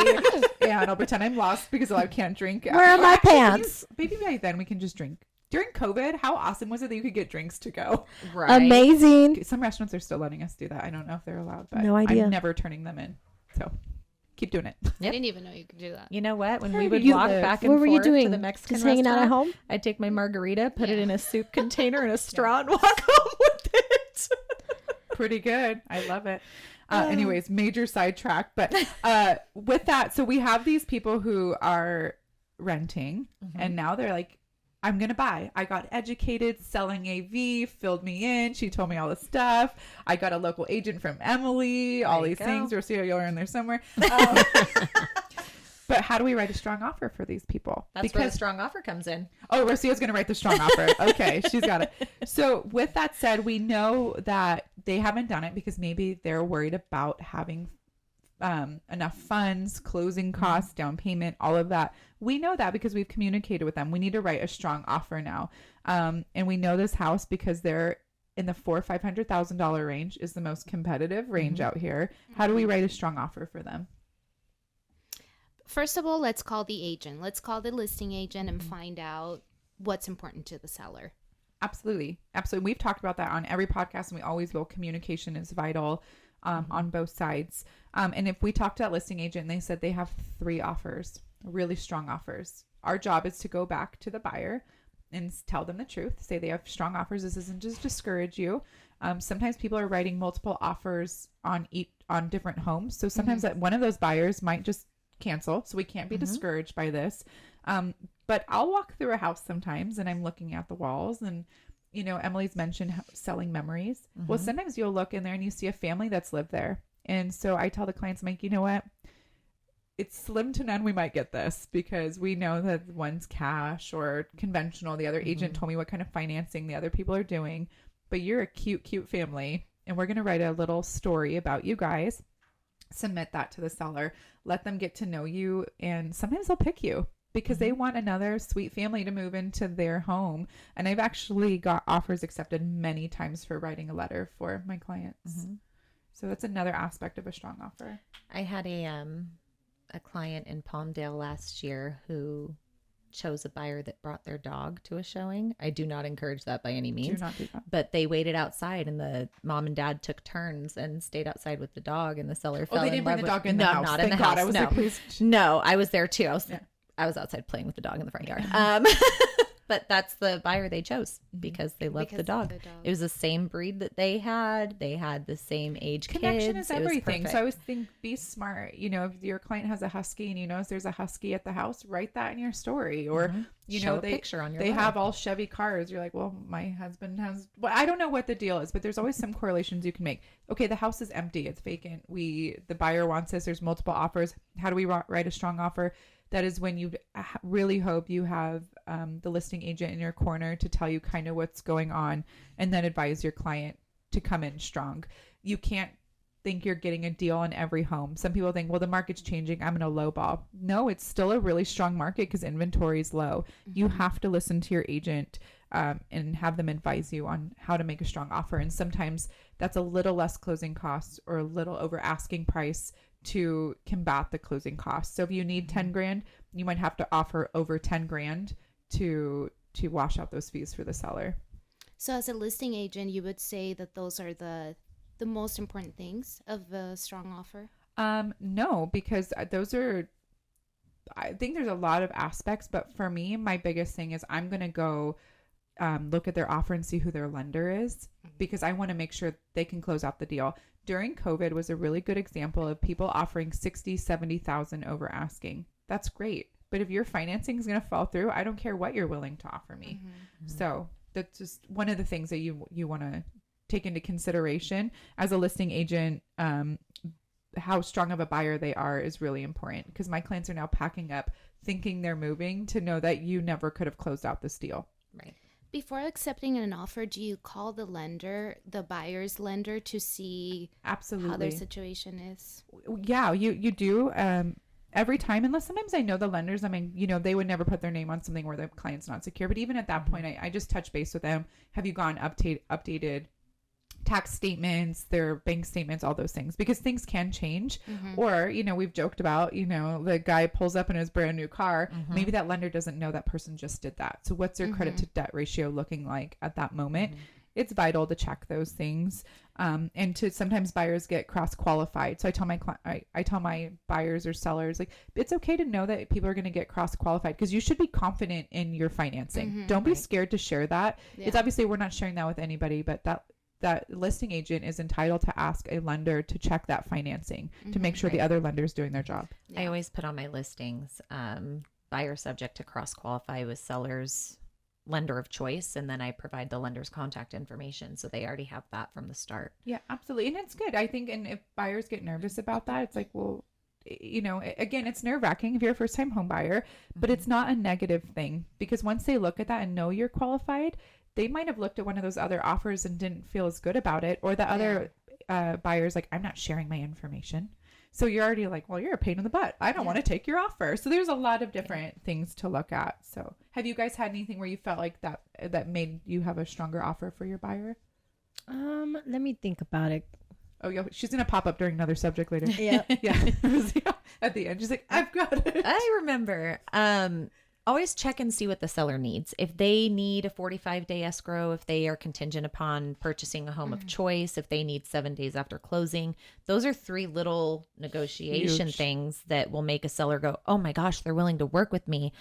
and I'll pretend I'm lost because I can't drink. Where are my Actually, pants? Maybe by then we can just drink. During COVID, how awesome was it that you could get drinks to go? Right. Amazing. Some restaurants are still letting us do that. I don't know if they're allowed, but No idea. I'm never turning them in. So keep doing it. I didn't even know you could do that. You know what? When Where we do would you walk live? back and What were you forth to doing? the Mexican Just hanging out at restaurant, home? I'd take my margarita, put it Yeah. in a soup container and a straw and walk home with it. Pretty good. I love it. Anyways, major sidetrack. But with that, so we have these people who are renting and now they're like, I'm going to buy. I got educated selling AV, filled me in. She told me all the stuff. I got a local agent from Emily, all There these you things. go. Rosio, you're in there somewhere. But how do we write a strong offer for these people? That's where the strong offer comes in. Oh, Rosio's going to write the strong offer. Okay, she's got it. So with that said, we know that they haven't done it because maybe they're worried about having enough funds, closing costs, down payment, all of that. We know that because we've communicated with them. We need to write a strong offer now. And we know this house because they're in the $400,000-$500,000 range is the most competitive range out here. How do we write a strong offer for them? First of all, let's call the agent. Let's call the listing agent and find out what's important to the seller. Absolutely. Absolutely. We've talked about that on every podcast and we always will. Communication is vital on both sides. And if we talk to that listing agent and they said they have 3 offers, really strong offers, our job is to go back to the buyer and tell them the truth, say they have strong offers. This isn't just discourage you. Sometimes people are writing multiple offers on different homes. So sometimes that one of those buyers might just cancel. So we can't be discouraged by this. But I'll walk through a house sometimes and I'm looking at the walls and, you know, Emily's mentioned selling memories. Well, sometimes you'll look in there and you see a family that's lived there. And so I tell the clients, I'm like, you know what? It's slim to none we might get this because we know that one's cash or conventional. The other agent told me what kind of financing the other people are doing. But you're a cute, cute family. And we're going to write a little story about you guys. Submit that to the seller. Let them get to know you. And sometimes they'll pick you because they want another sweet family to move into their home. And I've actually got offers accepted many times for writing a letter for my clients. So that's another aspect of a strong offer. I had a client in Palmdale last year who chose a buyer that brought their dog to a showing. I do not encourage that by any means. Do not do that. But they waited outside and the mom and dad took turns and stayed outside with the dog and the seller fell they in didn't love bring the with- dog in the no, house. not Thank in the God. house. I was no. like, please. No, I was there too. Yeah. I was outside playing with the dog in the front yard. But that's the buyer they chose because they loved Because the of dog. the dog. It was the same breed that they had. They had the same age Connection kids. is It was everything. So I perfect. always think be smart. You know, if your client has a husky and you notice there's a husky at the house, write that in your story. Or, you Show know, a they picture on your they letter. have all Chevy cars. You're like, well, my husband has, well, I don't know what the deal is, but there's always some correlations you can make. Okay, the house is empty. It's vacant. The buyer wants this. There's multiple offers. How do we write a strong offer? That is when you really hope you have the listing agent in your corner to tell you kind of what's going on and then advise your client to come in strong. You can't think you're getting a deal on every home. Some people think, well, the market's changing, I'm going to lowball. No, it's still a really strong market because inventory is low. You have to listen to your agent and have them advise you on how to make a strong offer. And sometimes that's a little less closing costs or a little over asking price to combat the closing costs. So if you need 10 grand, you might have to offer over 10 grand to wash out those fees for the seller. So as a listing agent, you would say that those are the most important things of a strong offer? No, because those are, I think there's a lot of aspects, but for me, my biggest thing is I'm going to go look at their offer and see who their lender is because I want to make sure they can close out the deal. During COVID was a really good example of people offering 60, 70,000 over asking. That's great. But if your financing is going to fall through, I don't care what you're willing to offer me. So that's just one of the things that you want to take into consideration as a listing agent. How strong of a buyer they are is really important because my clients are now packing up thinking they're moving to know that you never could have closed out this deal. Right. Before accepting an offer, do you call the lender, the buyer's lender, to see Absolutely. how their situation is? Yeah, you do. Every time, unless sometimes I know the lenders, I mean, you know, they would never put their name on something where the client's not secure. But even at that point, I just touch base with them. Have you gone updated tax statements, their bank statements, all those things, because things can change. Or, you know, we've joked about, you know, the guy pulls up in his brand new car. Maybe that lender doesn't know that person just did that. So what's their credit to debt ratio looking like at that moment? it's vital to check those things. And to sometimes buyers get cross qualified. So I tell my buyers or sellers, like, it's okay to know that people are going to get cross qualified, because you should be confident in your financing. Don't be scared to share that. It's obviously, we're not sharing that with anybody, but that listing agent is entitled to ask a lender to check that financing to make sure the other lender is doing their job. I always put on my listings, buyer subject to cross qualify with seller's lender of choice, and then I provide the lender's contact information, so they already have that from the start. Yeah, absolutely. And it's good, I think. And if buyers get nervous about that, it's like, well, you know, again, it's nerve-wracking if you're a first-time home buyer, but it's not a negative thing, because once they look at that and know you're qualified, they might have looked at one of those other offers and didn't feel as good about it, or the other buyers like, I'm not sharing my information. So you're already like, well, you're a pain in the butt. I don't want to take your offer. So there's a lot of different things to look at. So have you guys had anything where you felt like that made you have a stronger offer for your buyer? Let me think about it. Oh, yeah, she's gonna pop up during another subject later. Yeah. Yeah. At the end, she's like, I've got it. I remember. Always check and see what the seller needs. If they need a 45-day escrow, if they are contingent upon purchasing a home of choice, if they need 7 days after closing, those are 3 little negotiation things that will make a seller go, oh my gosh, they're willing to work with me.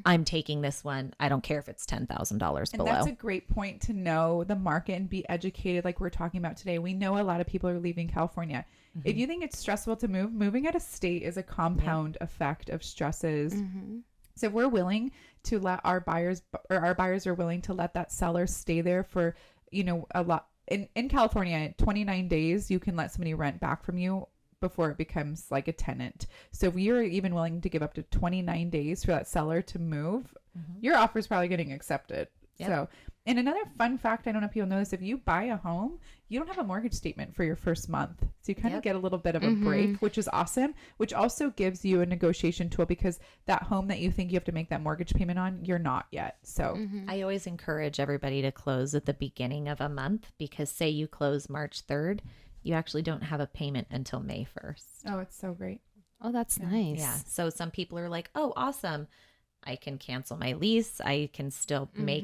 I'm taking this one. I don't care if it's $10,000 below. And that's a great point to know the market and be educated, like we're talking about today. We know a lot of people are leaving California. If you think it's stressful to move, moving out of state is a compound effect of stresses. So if we're willing to let our buyers are willing to let that seller stay there for, you know, a lot. In California, 29 days, you can let somebody rent back from you before it becomes like a tenant. So if you're even willing to give up to 29 days for that seller to move, your offer is probably getting accepted. So, and another fun fact, I don't know if you'll know this, if you buy a home, you don't have a mortgage statement for your first month. So you kind of get a little bit of a break, which is awesome, which also gives you a negotiation tool, because that home that you think you have to make that mortgage payment on, you're not yet. So I always encourage everybody to close at the beginning of a month, because say you close March 3rd, you actually don't have a payment until May 1st. Oh, it's so great. Oh, that's nice. Yeah. So some people are like, oh, awesome, I can cancel my lease. I can still make,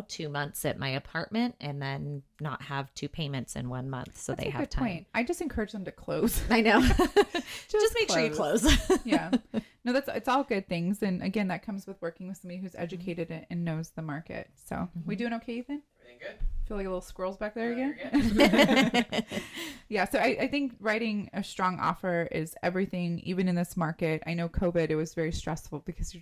2 months at my apartment and then not have 2 payments in 1 month. So That's they a have good time. point. I just encourage them to close. I know. Just make sure you close. Yeah. No, it's all good things. And again, that comes with working with somebody who's educated and knows the market. So we doing okay, Ethan? Everything good? Feel like a little squirrels back there You're again? good. Yeah. So I think writing a strong offer is everything, even in this market. I know COVID, it was very stressful, because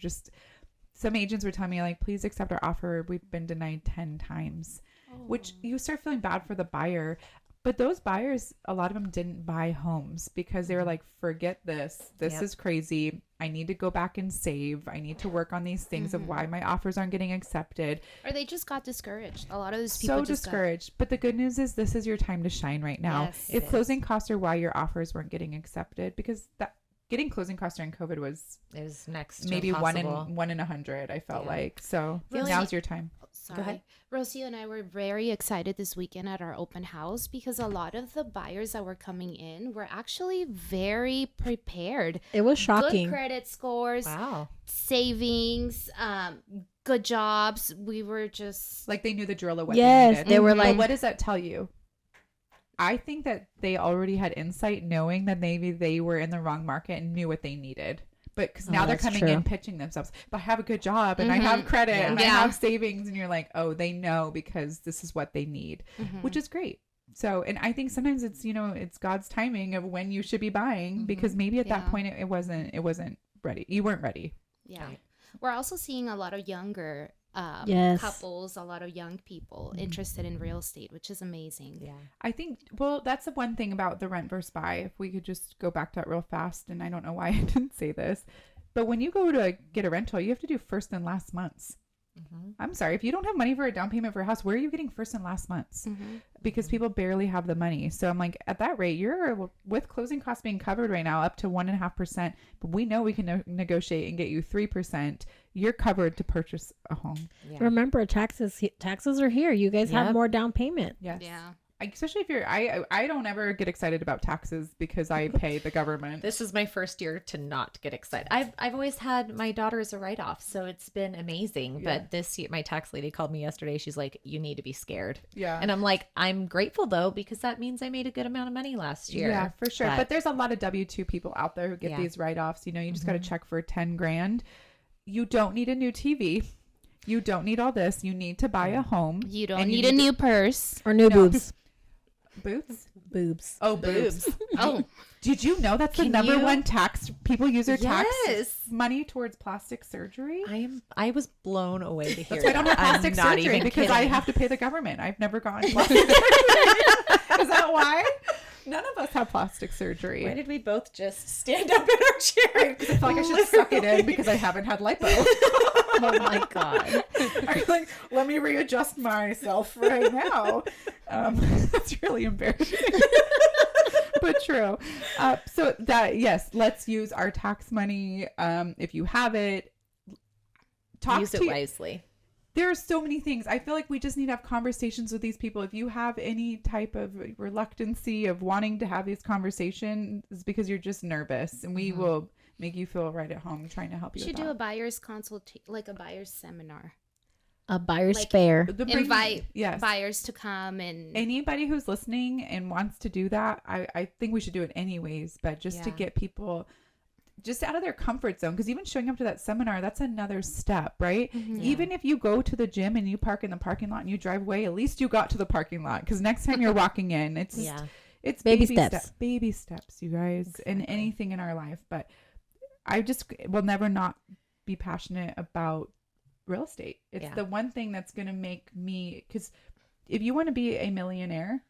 some agents were telling me, like, please accept our offer. We've been denied 10 times, which you start feeling bad for the buyer. But those buyers, a lot of them didn't buy homes because they were like, forget this. This is crazy. I need to go back and save. I need to work on these things of why my offers aren't getting accepted. Or they just got discouraged. A lot of those people So discouraged. But the good news is this is your time to shine right now. Yes, if closing costs are why your offers weren't getting accepted, because getting closing costs during COVID was next to maybe impossible. one in 100. I felt like so. Really? Now's your time. Sorry. Go ahead. Rosio and I were very excited this weekend at our open house, because a lot of the buyers that were coming in were actually very prepared. It was shocking. Good credit scores, Wow. savings, good jobs. We were just Like they knew the drill of what Yes, they needed. they were But like, what does that tell you? I think that they already had insight, knowing that maybe they were in the wrong market and knew what they needed. But because now they're that's coming true. in pitching themselves, but I have a good job and I have credit and I have savings, and you're like, oh, they know because this is what they need, which is great. So, and I think sometimes it's, it's God's timing of when you should be buying, because maybe at that point it wasn't ready. You weren't ready. Yeah. We're also seeing a lot of younger couples, a lot of young people interested in real estate, which is amazing. Yeah. I think, well, that's the one thing about the rent versus buy. If we could just go back to that real fast, and I don't know why I didn't say this, but when you go to get a rental, you have to do first and last months. I'm sorry, if you don't have money for a down payment for a house, where are you getting first and last months? Because people barely have the money. So I'm like, at that rate, you're with closing costs being covered right now up to 1.5%, but we know we can negotiate and get you 3%. You're covered to purchase a home. remember, taxes are here. You guys have more down payment. Yes. Yeah. especially if you're, I don't ever get excited about taxes because I pay the government. This is my first year to not get excited. I've always had my daughter as a write-off, so it's been amazing. Yeah. But this year, my tax lady called me yesterday. She's like, "You need to be scared." Yeah. And I'm like, "I'm grateful though, because that means I made a good amount of money last year." Yeah, for sure. But there's a lot of W-2 people out there who get Yeah. these write-offs. You know, you just got to check for 10 grand. You don't need a new TV. You don't need all this. You need to buy a home. You don't and need a new purse. Or new No. boobs. Boots? Boobs. Oh, boobs. Oh, Did you know that's the Can number you- one tax people use their tax Yes. money towards plastic surgery? I was blown away to hear That's why I don't have that. I'm plastic not surgery even because I kidding. have to pay the government. I've never gotten plastic surgery. Is that why? None of us have plastic surgery. Why did we both just stand up in our chair? I feel like I should suck it in because I haven't had lipo. Oh my god. I'm like, let me readjust myself right now. That's really embarrassing. But true. So that, yes, let's use our tax money. If you have it, Use it wisely. There are so many things. I feel like we just need to have conversations with these people. If you have any type of reluctancy of wanting to have these conversations, it's because you're just nervous, and we will make you feel right at home trying to help you you. should with do a that. buyer's consult, like a buyer's seminar. A buyer's Like- fair. Invite yes. buyers to come and Anybody who's listening and wants to do that, I think we should do it anyways, but just to Yeah. get people just out of their comfort zone, because even showing up to that seminar, that's another step, right? Even if you go to the gym and you park in the parking lot and you drive away, at least you got to the parking lot, because next time you're walking in, it's it's Baby baby steps. baby steps, you guys, in anything in our life. But I just will never not be passionate about real estate. It's the one thing that's going to make me, because if you want to be a millionaire,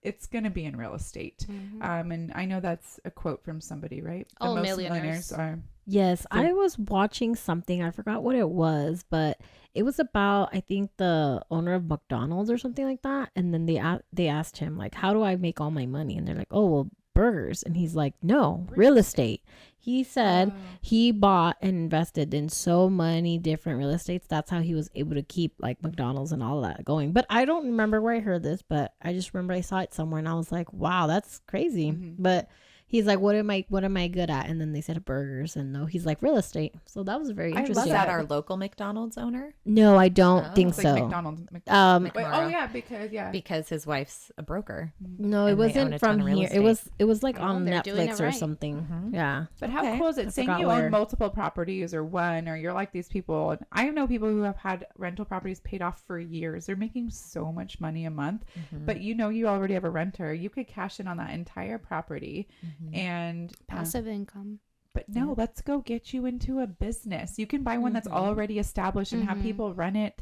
it's going to be in real estate. And I know that's a quote from somebody, right? Oh, millionaires. Are. Yes, I was watching something. I forgot what it was, but it was about, I think, the owner of McDonald's or something like that. And then they asked him, like, how do I make all my money? And they're like, oh, well, burgers. And he's like, no, real estate. He said he bought and invested in so many different real estates. That's how he was able to keep like McDonald's and all of that going. But I don't remember where I heard this, but I just remember I saw it somewhere and I was like, wow, that's crazy. But he's like, what am I good at? And then they said burgers, and no, he's like real estate. So that was very I love Was interesting. that our local McDonald's owner? No, I don't think It's so. like McDonald's. Wait, McMorrow. oh yeah, because Because his wife's a broker. No, it And they own wasn't a ton from of real here. estate. It was like Oh, on they're doing Netflix it or right. something. Yeah. But how Okay. cool is I it saying forgot you where. own multiple properties or one, or you're like these people? And I know people who have had rental properties paid off for years. They're making so much money a month, but you already have a renter. You could cash in on that entire property and passive income. but no, let's go get you into a business. You can buy one that's already established and have people run it.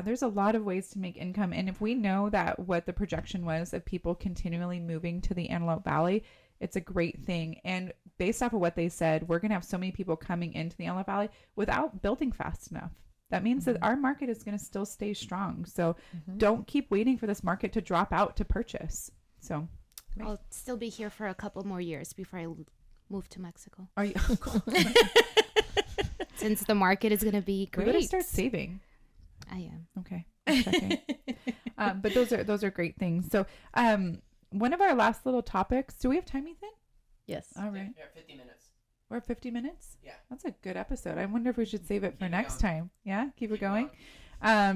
There's a lot of ways to make income. And if we know that what the projection was of people continually moving to the Antelope Valley, it's a great thing. And based off of what they said, we're going to have so many people coming into the Antelope Valley without building fast enough. That means that our market is going to still stay strong. So don't keep waiting for this market to drop out to purchase. So I'll still be here for a couple more years before I move to Mexico, are you? since the market is going to be We better great. start saving. I am. Okay. I'm checking. But those are great things. So one of our last little topics. Do we have time, Ethan? Yes. All right. Yeah, 50 minutes. We're at 50 minutes? Yeah. That's a good episode. I wonder if we should save it for Keep it next going. time. Yeah? Keep it Keep it going?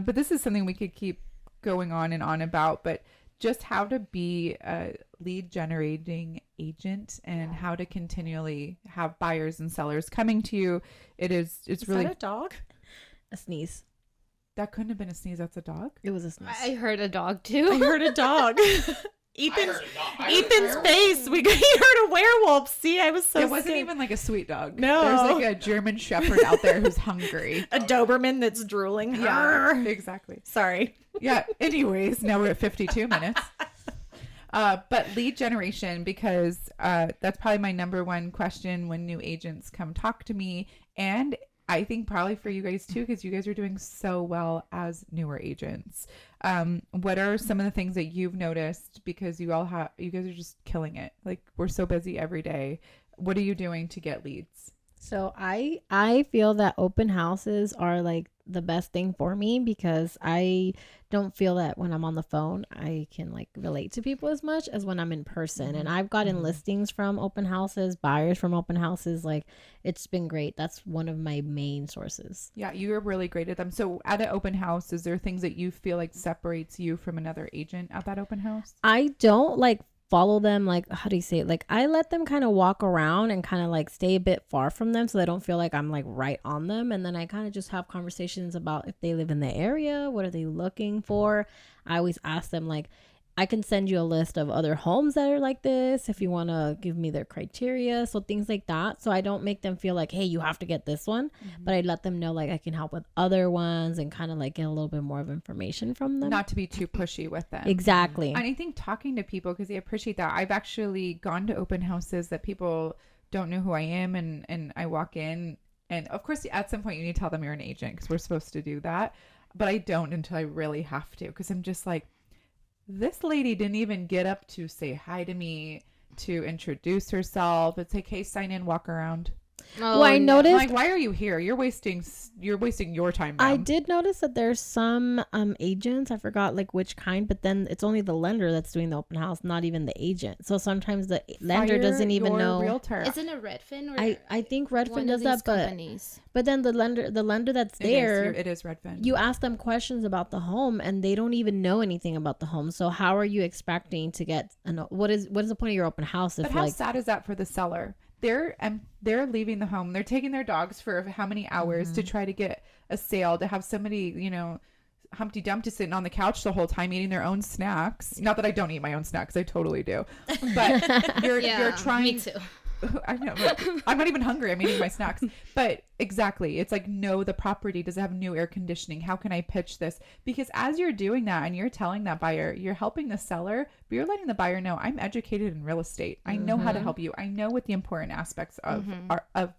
But this is something we could keep going on and on about, but just how to be a lead generating agent and how to continually have buyers and sellers coming to you. It's really, that a dog? A sneeze. that couldn't have been a sneeze. That's a dog. It was a sneeze. I heard a dog I too. heard a dog. I heard a dog. I heard a Ethan's werewolf. face. He heard a werewolf. See, I was so It wasn't scared. even like a sweet dog. No. There's like a German Shepherd out there who's hungry. a Doberman that's drooling. Yeah, exactly. Sorry. Yeah. Anyways, now we're at 52 minutes. But lead generation, because that's probably my number one question when new agents come talk to me. And I think probably for you guys too, because you guys are doing so well as newer agents. What are some of the things that you've noticed? Because you guys are just killing it. Like, we're so busy every day. What are you doing to get leads? So I feel that open houses are like the best thing for me because I don't feel that when I'm on the phone I can like relate to people as much as when I'm in person. And I've gotten listings from open houses, buyers from open houses. Like it's been great. That's one of my main sources. Yeah, you're really great at them. So at an open house, is there things that you feel like separates you from another agent at that open house? I don't like follow them, like how do you say it, like I let them kind of walk around and kind of like stay a bit far from them so they don't feel like I'm like right on them, and then I kind of just have conversations about if they live in the area, what are they looking for. I always ask them like, I can send you a list of other homes that are like this if you want to give me their criteria, so things like that. So I don't make them feel like, hey, you have to get this one, but I let them know like I can help with other ones and kind of like get a little bit more of information from them. Not to be too pushy with them. Exactly. And I think talking to people, because they appreciate that. I've actually gone to open houses that people don't know who I am, and I walk in, and of course at some point you need to tell them you're an agent because we're supposed to do that, but I don't until I really have to, because I'm just like, this lady didn't even get up to say hi to me, to introduce herself. It's like, hey, sign in, walk around. Well, I noticed. I'm like, why are you here? You're wasting your time, ma'am. I did notice that there's some agents, I forgot like which kind, but then it's only the lender that's doing the open house, not even the agent. So sometimes the lender doesn't even know. Realtor. Isn't it Redfin or I think Redfin one does of these that, companies? but then the lender that's there, It is Redfin. you ask them questions about the home and they don't even know anything about the home. So how are you expecting to get what is the point of your open house if But how like sad is that for the seller? They're leaving the home. They're taking their dogs for how many hours to try to get a sale, to have somebody, Humpty Dumpty sitting on the couch the whole time eating their own snacks. Not that I don't eat my own snacks. I totally do. But you're trying. Me too. I know. I'm not even hungry. I'm eating my snacks. But exactly. It's like, no, the property does it have new air conditioning. How can I pitch this? Because as you're doing that and you're telling that buyer, you're helping the seller, but you're letting the buyer know, I'm educated in real estate. I know how to help you. I know what the important aspects of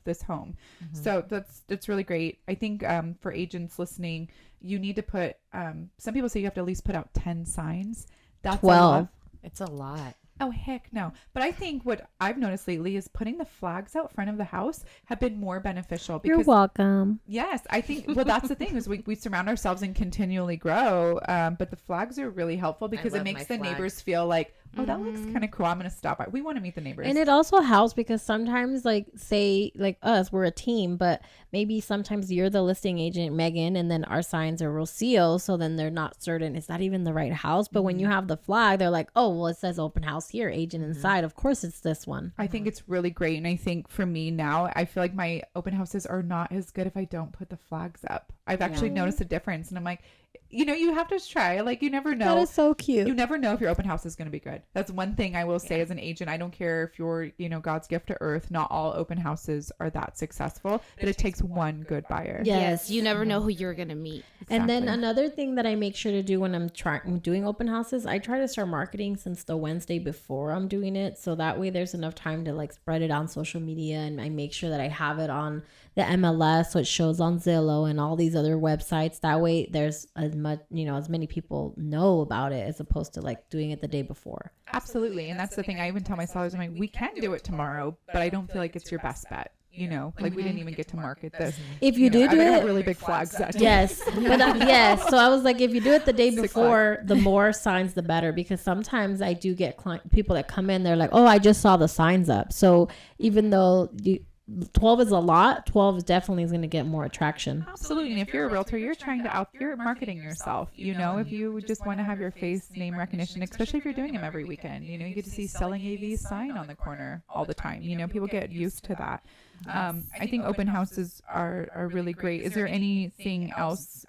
this home. So that's really great. I think for agents listening, you need to put, some people say you have to at least put out 10 signs. That's 12. It's a lot. Oh, heck no. But I think what I've noticed lately is putting the flags out front of the house have been more beneficial. Because, you're welcome. yes, I think, well, that's the thing is we surround ourselves and continually grow. But the flags are really helpful because it love makes my the flags. neighbors feel like, oh, that looks kind of cool. I'm going to stop by. We want to meet the neighbors. And it also helps because sometimes like say like us, we're a team, but maybe sometimes you're the listing agent, Megan, and then our signs are Rosio. So then they're not certain, is that even the right house? But when you have the flag, they're like, oh, well, it says open house here, agent inside. Of course it's this one. I think it's really great. And I think for me now, I feel like my open houses are not as good if I don't put the flags up. I've actually noticed a difference. And I'm like, you have to try. Like, you never know. That is so cute. You never know if your open house is going to be good. That's one thing I will say as an agent. I don't care if you're, God's gift to earth. Not all open houses are that successful, but it takes one good buyer. Yes. You never know who you're gonna meet. And then Exactly. another thing that I make sure to do when I'm doing open houses, I try to start marketing since the Wednesday before I'm doing it. So that way there's enough time to like spread it on social media, and I make sure that I have it on the MLS so it shows on Zillow and all these other websites. That way there's as much, as many people know about it as opposed to like doing it the day before. Absolutely. And that's the thing. I even tell my sellers, I'm like, we can do it tomorrow, but I don't feel like it's your best bet. Like we didn't even get to market this. If you do I got it, really big flags that day. yes, but yes. So I was like, if you do it the day before, the more signs, the better. Because sometimes I do get people that come in, they're like, "Oh, I just saw the signs up." So even though 12 is a lot, 12 is definitely going to get more attraction. Absolutely. And if you're a realtor, you're you're marketing yourself. If you just want to have your face name recognition, especially if you're doing them every weekend, you get to see selling AV sign on the corner all the time. People get used to that. I think open houses are really great. Is there anything else,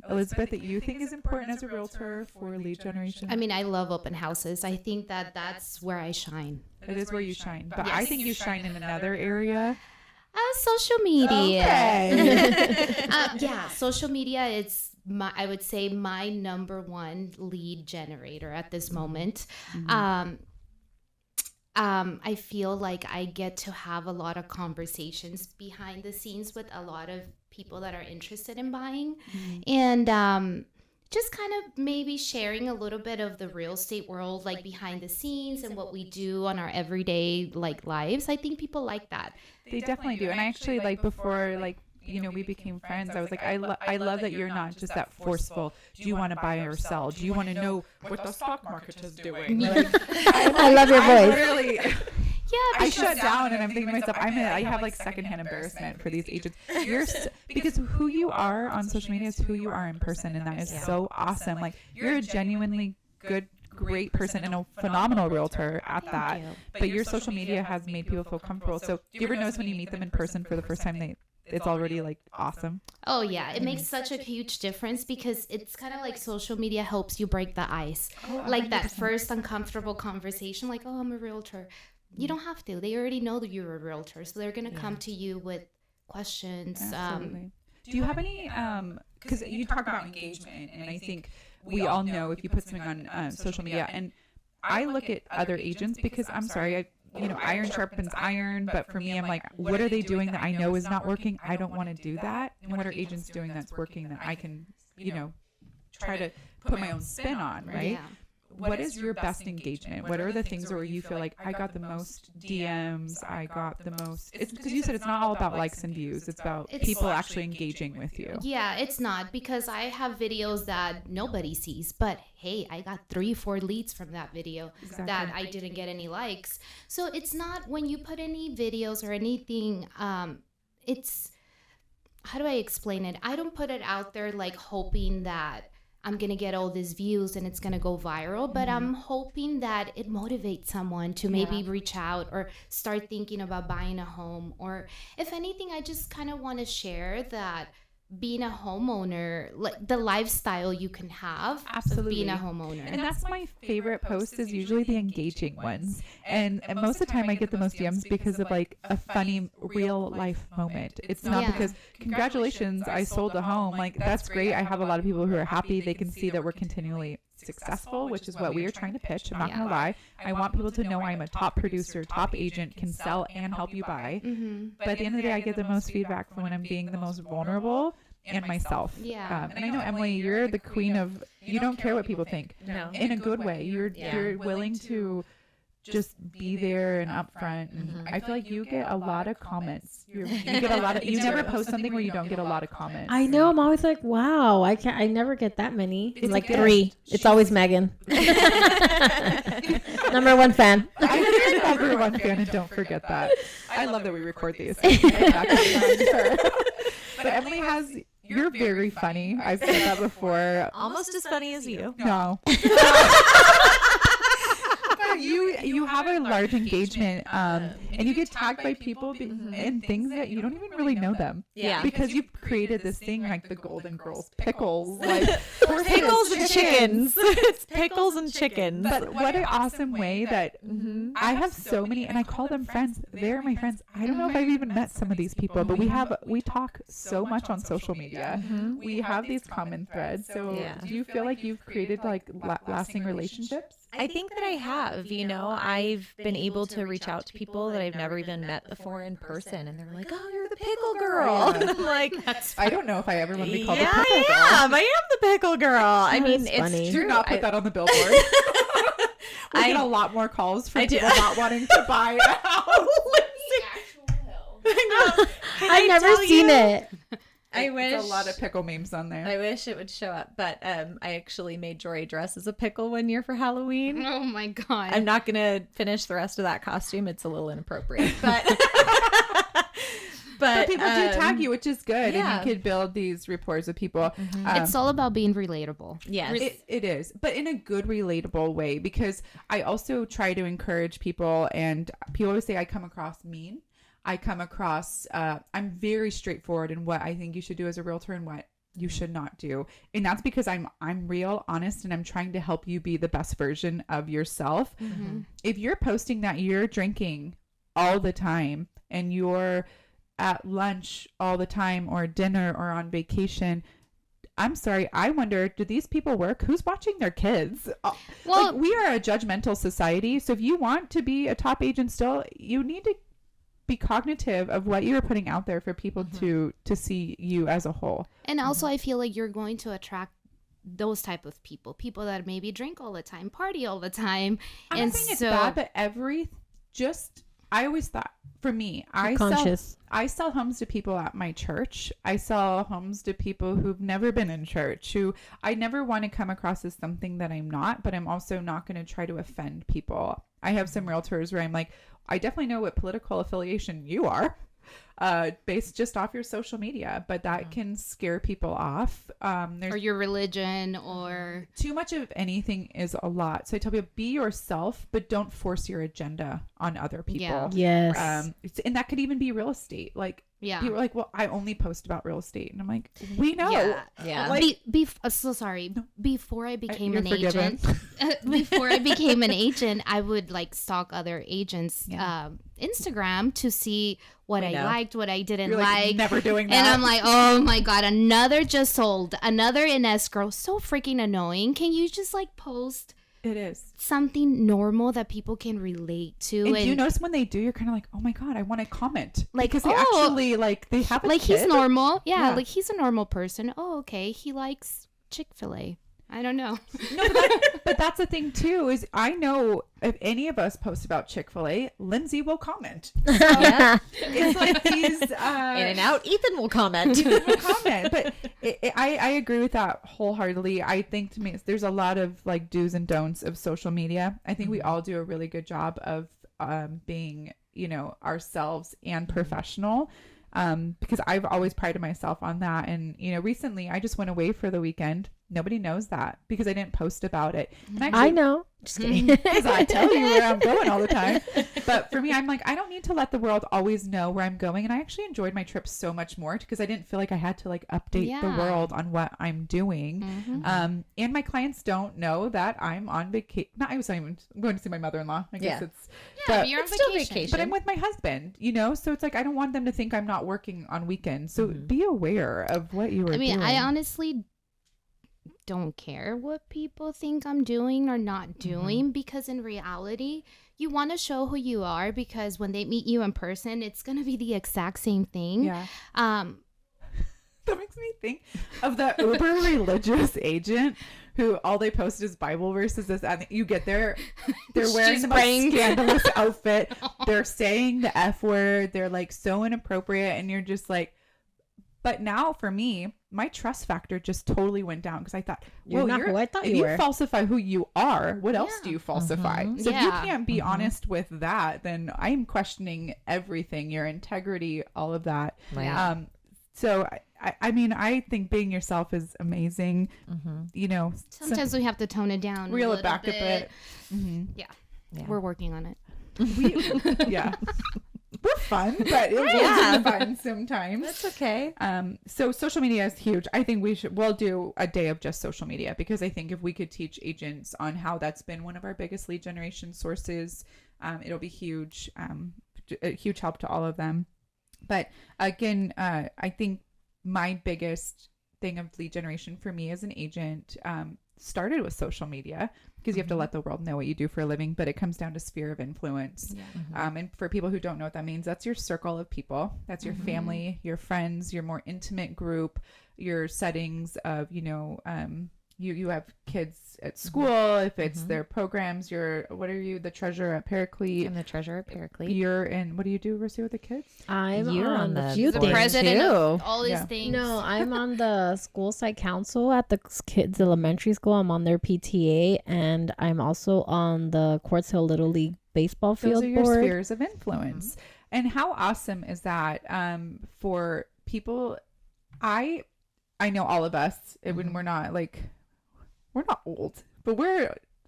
Elizabeth, that you think is important as a realtor for lead generation? I mean, I love open houses. I think that's where I shine. It is where you shine. But I think you shine in another area. Social media. Okay. Yeah, social media is I would say my number one lead generator at this moment. I feel like I get to have a lot of conversations behind the scenes with a lot of people that are interested in buying. And just kind of maybe sharing a little bit of the real estate world, like behind the scenes and what we do on our everyday like lives. I think people like that. They definitely do. And I actually like before like we became friends, I was like, I love that you're not just that forceful. Do you want to buy or sell? Do you want to know what the stock market is doing? Like, I love your voice. Literally, Yeah, I shut down and I'm thinking to myself, I have like secondhand embarrassment for these agents. Because who you are on social media is who you are in person, and that is so awesome. Like, you're a genuinely good, great person and a phenomenal realtor at that. But your social media has made people feel comfortable. So do you ever notice when you meet them in person for the first time, it's already like awesome? Oh yeah, it makes such a huge difference because it's kind of like social media helps you break the ice. Like that first uncomfortable conversation, like, oh, I'm a realtor. You don't have to. They already know that you're a realtor, so they're gonna come to you with questions. Absolutely. Do you have any? Because you talk about engagement, and I think we all know if you put something on social media, and I look at other agents because I'm sorry, iron sharpens iron, but for me, I'm like, what are they doing that I know is not working? I don't want to do that. And what are agents doing that's working that I can, try to put my own spin on, right? Yeah. What is your best engagement? What are the things where you feel like I got the most DMs? I got the most. It's because you said it's not all about likes and views. It's about people actually engaging with you. Yeah, it's not, because I have videos that nobody sees, but hey, I got 3-4 leads from that video that I didn't get any likes. So it's not, when you put any videos or anything, it's, how do I explain it? I don't put it out there like hoping that I'm going to get all these views and it's going to go viral, but I'm hoping that it motivates someone to maybe reach out or start thinking about buying a home. Or if anything, I just kind of want to share that being a homeowner, like the lifestyle you can have of being a homeowner. And that's my favorite post, is usually the engaging ones. And most of the time I get the most DMs because of like a funny real life moment. It's not because congratulations, I sold a home. Like, that's great. I have a lot of people who are happy. They can see that we're continually successful, which is what we are trying to pitch. I'm not going to lie. I want people to know I'm a top producer, top agent, can sell and help you buy. But at the end of the day, I get the most feedback from when I'm being the most vulnerable and myself. And I know, Emily, you're the queen of, you don't care what people think. No. In a good way. You're willing to just be there and upfront. And I feel like you get a lot of comments. You get a lot of, you never post something where you don't get a lot of comments. I know. I'm always like, wow, I never get that many. It's like 3. It's always Megan. Number 1 fan. I'm number 1 fan, and don't forget that. I love that we record these. But Emily you're very funny. I've said that before. Almost as funny as you. No. You have a large engagement, and you get tagged by people in things that you don't even really know them. Yeah. Because you've created this thing like the Golden Girls pickles, like Pickles and chickens. It's pickles and chickens. But what an awesome way that I have so many, and I call them friends. They're my friends. I don't know if I've even met some of these people, but we talk so much on social media. We have these common threads. So do you feel like you've created like lasting relationships? I think that I have. I've been able to reach out to people that I've never even met before in person, and they're like, "Oh, you're the pickle girl." And I'm like, I don't know if I ever want to be called yeah, the pickle girl. I am the pickle girl. I mean, funny. it's Do true. not put that on the billboard. We get a lot more calls from people not wanting to buy a house. I've never seen it. I wish There's a lot of pickle memes on there. I wish it would show up, but I actually made Jory dress as a pickle one year for Halloween. Oh my God. I'm not gonna finish the rest of that costume. It's a little inappropriate, but But people do tag you, which is good, yeah. and you could build these rapports with people. It's all about being relatable. Yes. It is, but in a good, relatable way, because I also try to encourage people, and people always say I come across mean. I come across, I'm very straightforward in what I think you should do as a realtor and what you should not do. And that's because I'm real, honest, and I'm trying to help you be the best version of yourself. If you're posting that you're drinking all the time and you're at lunch all the time or dinner or on vacation, I'm sorry, I wonder, do these people work? Who's watching their kids? Well, like, we are a judgmental society. So if you want to be a top agent still, you need to be cognitive of what you're putting out there for people to see you as a whole. and also I feel like you're going to attract those type of people that maybe drink all the time, party all the time. I'm And not saying it's so bad, but I always thought, for me, I sell homes to people at my church. I sell homes to people who've never been in church, who I never want to come across as something that I'm not, but I'm also not going to try to offend people. I have some realtors where I'm like, I definitely know what political affiliation you are, based just off your social media, but that can scare people off. or your religion, or Too much of anything is a lot. So I tell people, be yourself, but don't force your agenda on other people. Yeah. Yes. And that could even be real estate. Like, yeah. people are like, well, I only post about real estate. And I'm like, we know. Yeah. Like, So sorry. Before I became you're an forgiven. agent, before I became an agent, I would like stalk other agents' Instagram to see what We I know. liked, what I didn't You're like, like. never doing that. And I'm like, oh my God, another just sold, another in escrow. So freaking annoying. Can you just like post it is. something normal that people can relate to? And do you notice when they do, you're kind of like, oh my God, I want to comment. Like, because they actually, like, they have a like he's kid. normal. Yeah, Yeah. like he's a normal person. Oh, okay. He likes Chick-fil-A. I don't know. No, but that's the thing too, is I know if any of us post about Chick-fil-A, Lindsay will comment. So Yeah. it's like these In and out. Ethan will comment. will comment. But I agree with that wholeheartedly. I think to me, there's a lot of like do's and don'ts of social media. I think we all do a really good job of being, ourselves and professional. Because I've always prided myself on that. And, recently I just went away for the weekend. Nobody knows that because I didn't post about it. And I know. Just kidding. Because I tell you where I'm going all the time. But for me, I'm like, I don't need to let the world always know where I'm going. And I actually enjoyed my trip so much more because I didn't feel like I had to like update the world on what I'm doing. Mm-hmm. And my clients don't know that I'm on vacation. No, I was not even going to see my mother-in-law. I guess it's, but, you're on it's still vacation. vacation. but I'm with my husband, so it's like, I don't want them to think I'm not working on weekends. So be aware of what you are doing. I honestly don't care what people think I'm doing or not doing, because in reality, you want to show who you are, because when they meet you in person, it's going to be the exact same thing. Yeah. That makes me think of that uber religious agent who all they post is Bible verses. And you get there, they're wearing the most scandalous outfit. They're saying the F word. They're like so inappropriate. And you're just like, but now for me, my trust factor just totally went down because I thought, You're not who I thought if you were. falsify who you are, what else do you falsify? So if you Yeah. can't be honest with that, then I'm questioning everything, your integrity, all of that. Yeah. So I mean, I think being yourself is amazing. Sometimes we have to tone it down. Reel a it back little a bit. Yeah. Yeah. We're working on it. Yeah. We're fun, but it wasn't fun sometimes. That's okay. So social media is huge. I think we'll do a day of just social media, because I think if we could teach agents on how that's been one of our biggest lead generation sources, it'll be huge, a huge help to all of them. But again, I think my biggest thing of lead generation for me as an agent started with social media, because you have to let the world know what you do for a living, but it comes down to sphere of influence. And for people who don't know what that means, that's your circle of people. That's your family, your friends, your more intimate group, your settings of, you have kids at school, if it's their programs, what are you, the treasurer at Paraclete? I'm the treasurer at Paraclete. You're in, what do you do, Rosio, with the kids? You're on the few the things President too. of all these Yeah. things. No, I'm on the school site council at the kids elementary school. I'm on their PTA, and I'm also on the Quartz Hill Little League baseball field Those are your board. spheres of influence. And how awesome is that for people? I know all of us, when we're not old, but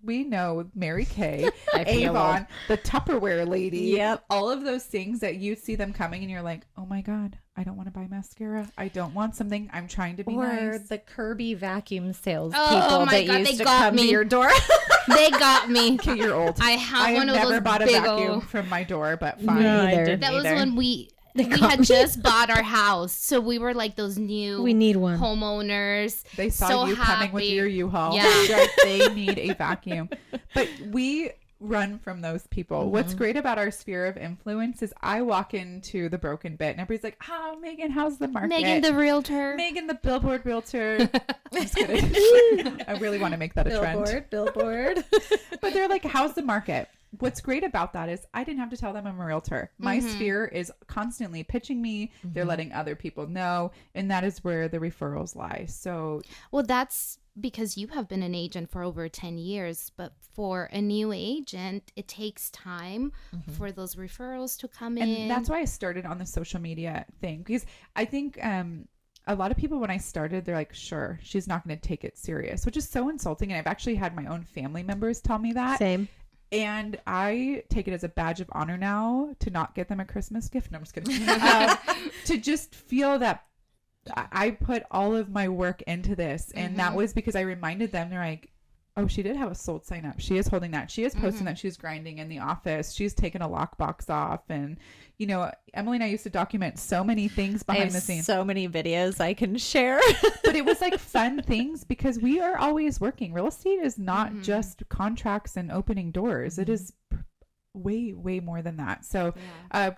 we know Mary Kay, I feel old. Avon, the Tupperware lady. Yep. All of those things that you see them coming and you're like, oh my God, I don't want to buy mascara. I don't want something. I'm trying to be Or nice. the Kirby vacuum sales Oh people my that God, used they to got come me. to your door. They got me. Okay, you're old. I have one of never those bought a big vacuum old- from my door, but fine. No, I didn't That was either. when we had just bought our house, so we were like those new We need one. homeowners. They saw So you coming with happy. your U-Haul. Yeah. They're like, they need a vacuum. But we run from those people. What's great about our sphere of influence is I walk into the Broken Bit and everybody's like, oh, Megan, how's the market? Megan the realtor. Megan the billboard realtor. Just kidding. I really want to make that a trend. Billboard. But they're like, how's the market? What's great about that is I didn't have to tell them I'm a realtor. My sphere is constantly pitching me. They're letting other people know. And that is where the referrals lie. So, well, that's because you have been an agent for over 10 years. But for a new agent, it takes time for those referrals to come in. And that's why I started on the social media thing. Because I think a lot of people, when I started, they're like, sure, she's not going to take it serious, which is so insulting. And I've actually had my own family members tell me that. Same. And I take it as a badge of honor now to not get them a Christmas gift. No, I'm just kidding. To just feel that I put all of my work into this. And that was because I reminded them, they're like, oh, she did have a sold sign up. She is holding that. She is posting that she's grinding in the office. She's taken a lockbox off. And, you know, Emily and I used to document so many things behind the scenes. So many videos I can share. But it was like fun things because we are always working. Real estate is not just contracts and opening doors. It is way more than that. So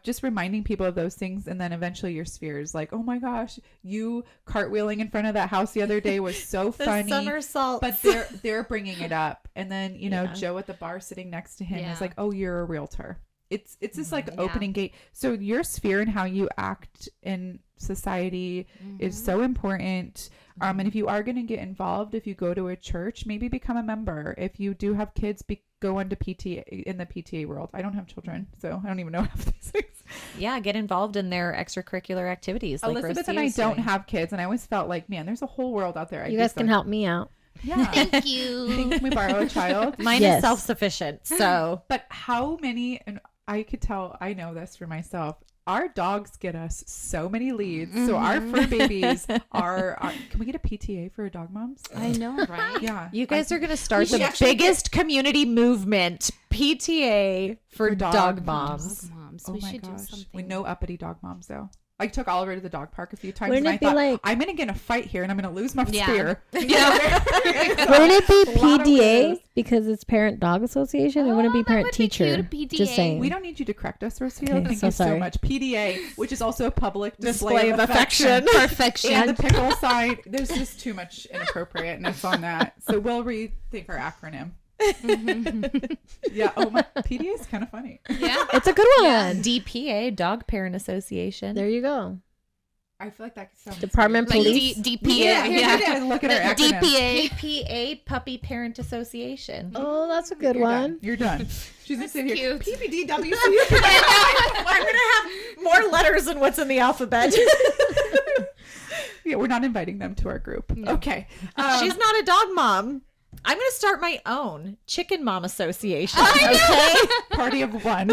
just reminding people of those things, and then eventually your sphere is like, oh my gosh, you cartwheeling in front of that house the other day was so funny. Somersaults. But they're bringing it up, and then you know Joe at the bar sitting next to him is like, oh, you're a realtor. It's this like opening gate. So your sphere and how you act in society is so important. And if you are going to get involved, if you go to a church, maybe become a member. If you do have kids, go into PTA in the PTA world. I don't have children, so I don't even know half these things. Yeah, get involved in their extracurricular activities. Like Elizabeth and I don't have kids, and I always felt like, man, there's a whole world out there. You guys can help me out. Yeah. Thank you. Can we borrow a child? Mine is self-sufficient, so. But how many, and I could tell, I know this for myself, our dogs get us so many leads. So our fur babies are can we get a PTA for dog moms? I know, right? Yeah. You guys are going to start the biggest community movement, PTA for dog moms. Oh We my should do gosh. something. We know uppity dog moms though. I took Oliver to the dog park a few times, Wouldn't and I it be thought, like- I'm going to get in a fight here, and I'm going to lose my Yeah. spear. Yeah. Wouldn't it be A lot of PDA widows. because it's Parent Dog Association? It wouldn't be that Parent would be Teacher. cute, Just PDA. saying. We don't need you to correct us, Rosio. Okay, Thank so you so sorry. much. PDA, which is also a public display of affection. Perfection. And the pickle side, there's just too much inappropriateness on that. So we'll rethink our acronym. Yeah. Oh, my PDA is kind of funny. Yeah. It's a good one. DPA, Dog Parent Association. There you go. I feel like that sounds Department Like Police. DPA. Yeah, Yeah. Look at our acronym. DPA. DPA, Puppy Parent Association. Oh, that's a good You're one. done. You're done. She's gonna sit here. cute. PPDWC. I'm going to have more letters than what's in the alphabet. Yeah, we're not inviting them to our group. Okay. She's not a dog mom. I'm going to start my own Chicken Mom Association. Okay. Party of one.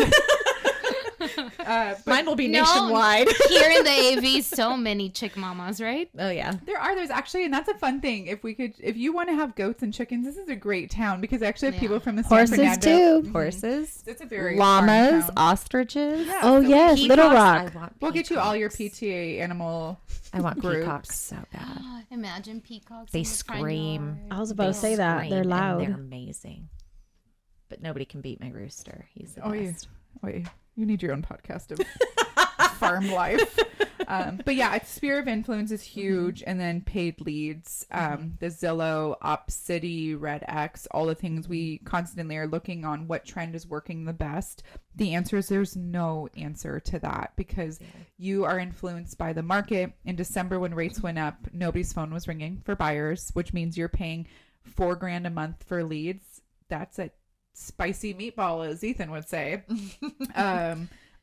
But Mine will be No. nationwide. Here in the AV, so many chick mamas, right? Oh, yeah. there's actually, and that's a fun thing. If you want to have goats and chickens, this is a great town because I actually have people from the San Horses Fernando. too. Horses, It's a very llamas, farm town. ostrches. Yeah, Oh so yes, Little Peacocks. Rock. We'll get you all your PTA animal. I want groups. peacocks so bad. Imagine peacocks. They in the front scream. yard. I was about to say that. Scream, They're and loud. They're amazing. But nobody can beat my rooster. He's the best. Wait, you need your own podcast of farm life. But yeah, its sphere of influence is huge. And then paid leads, the Zillow, OpCity, RedX, all the things we constantly are looking on what trend is working the best. The answer is there's no answer to that because you are influenced by the market. In December, when rates went up, nobody's phone was ringing for buyers, which means you're paying $4,000 a month for leads. That's a spicy meatball, as Ethan would say.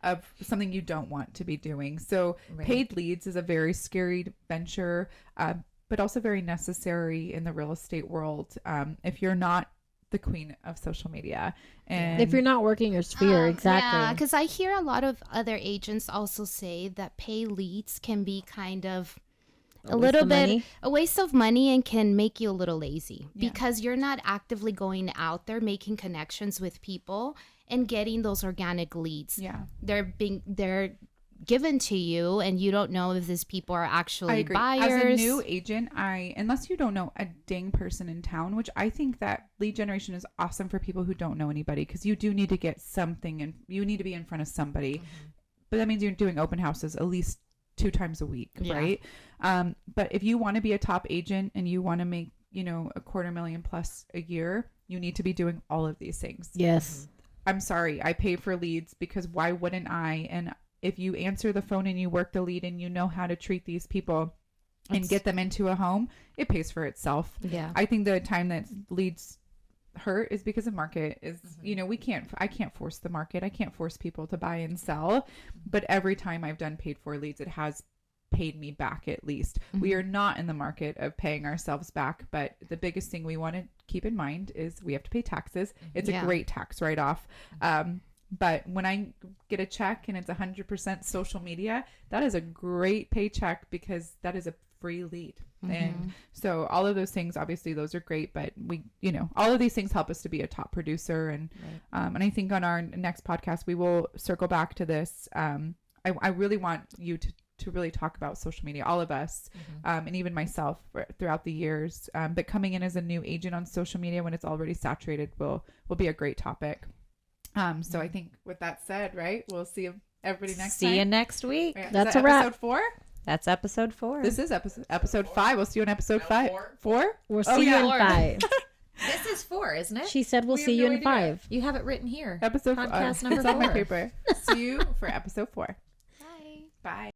Of something you don't want to be doing. So paid leads is a very scary venture, but also very necessary in the real estate world. If you're not the queen of social media, and If you're not working your sphere, exactly. Yeah, because I hear a lot of other agents also say that pay leads can be kind of a waste little of bit money. a waste of money and can make you a little lazy because you're not actively going out there making connections with people and getting those organic leads. yeah, They're given to you and you don't know if these people are I actually agree. buyers. As a new agent, unless you don't know a dang person in town, which I think that lead generation is awesome for people who don't know anybody because you do need to get something and you need to be in front of somebody. But that means you're doing open houses at least 2 times a week, Yeah. right? But if you want to be a top agent and you want to make, you know, $250,000 plus a year, you need to be doing all of these things. Yes. I'm sorry, I pay for leads because why wouldn't I? And if you answer the phone and you work the lead and you know how to treat these people and get them into a home, it pays for itself. Yeah. I think the time that leads hurt is because of market is, you know, I can't force the market. I can't force people to buy and sell, but every time I've done paid for leads, it has paid me back at least. We are not in the market of paying ourselves back, but the biggest thing we want to keep in mind is we have to pay taxes. It's a great tax write-off. But when I get a check and it's 100% social media, that is a great paycheck because that is a free lead. And so all of those things, obviously those are great, but we, you know, all of these things help us to be a top producer. And, and I think on our next podcast, we will circle back to this. I really want you to really talk about social media, all of us, and even myself throughout the years. But coming in as a new agent on social media when it's already saturated will be a great topic. So I think with that said, right, we'll see everybody next time. See you next week. Yeah, That's is that a wrap. Episode 4? That's episode 4. This is episode 5. We'll see you on episode 5. 4? We'll Oh, see yeah. you in 5. This is 4, isn't it? She said we'll We see have you no in idea. 5. You have it written here. Episode Podcast number It's on my 4. paper. See you for episode 4. Bye. Bye.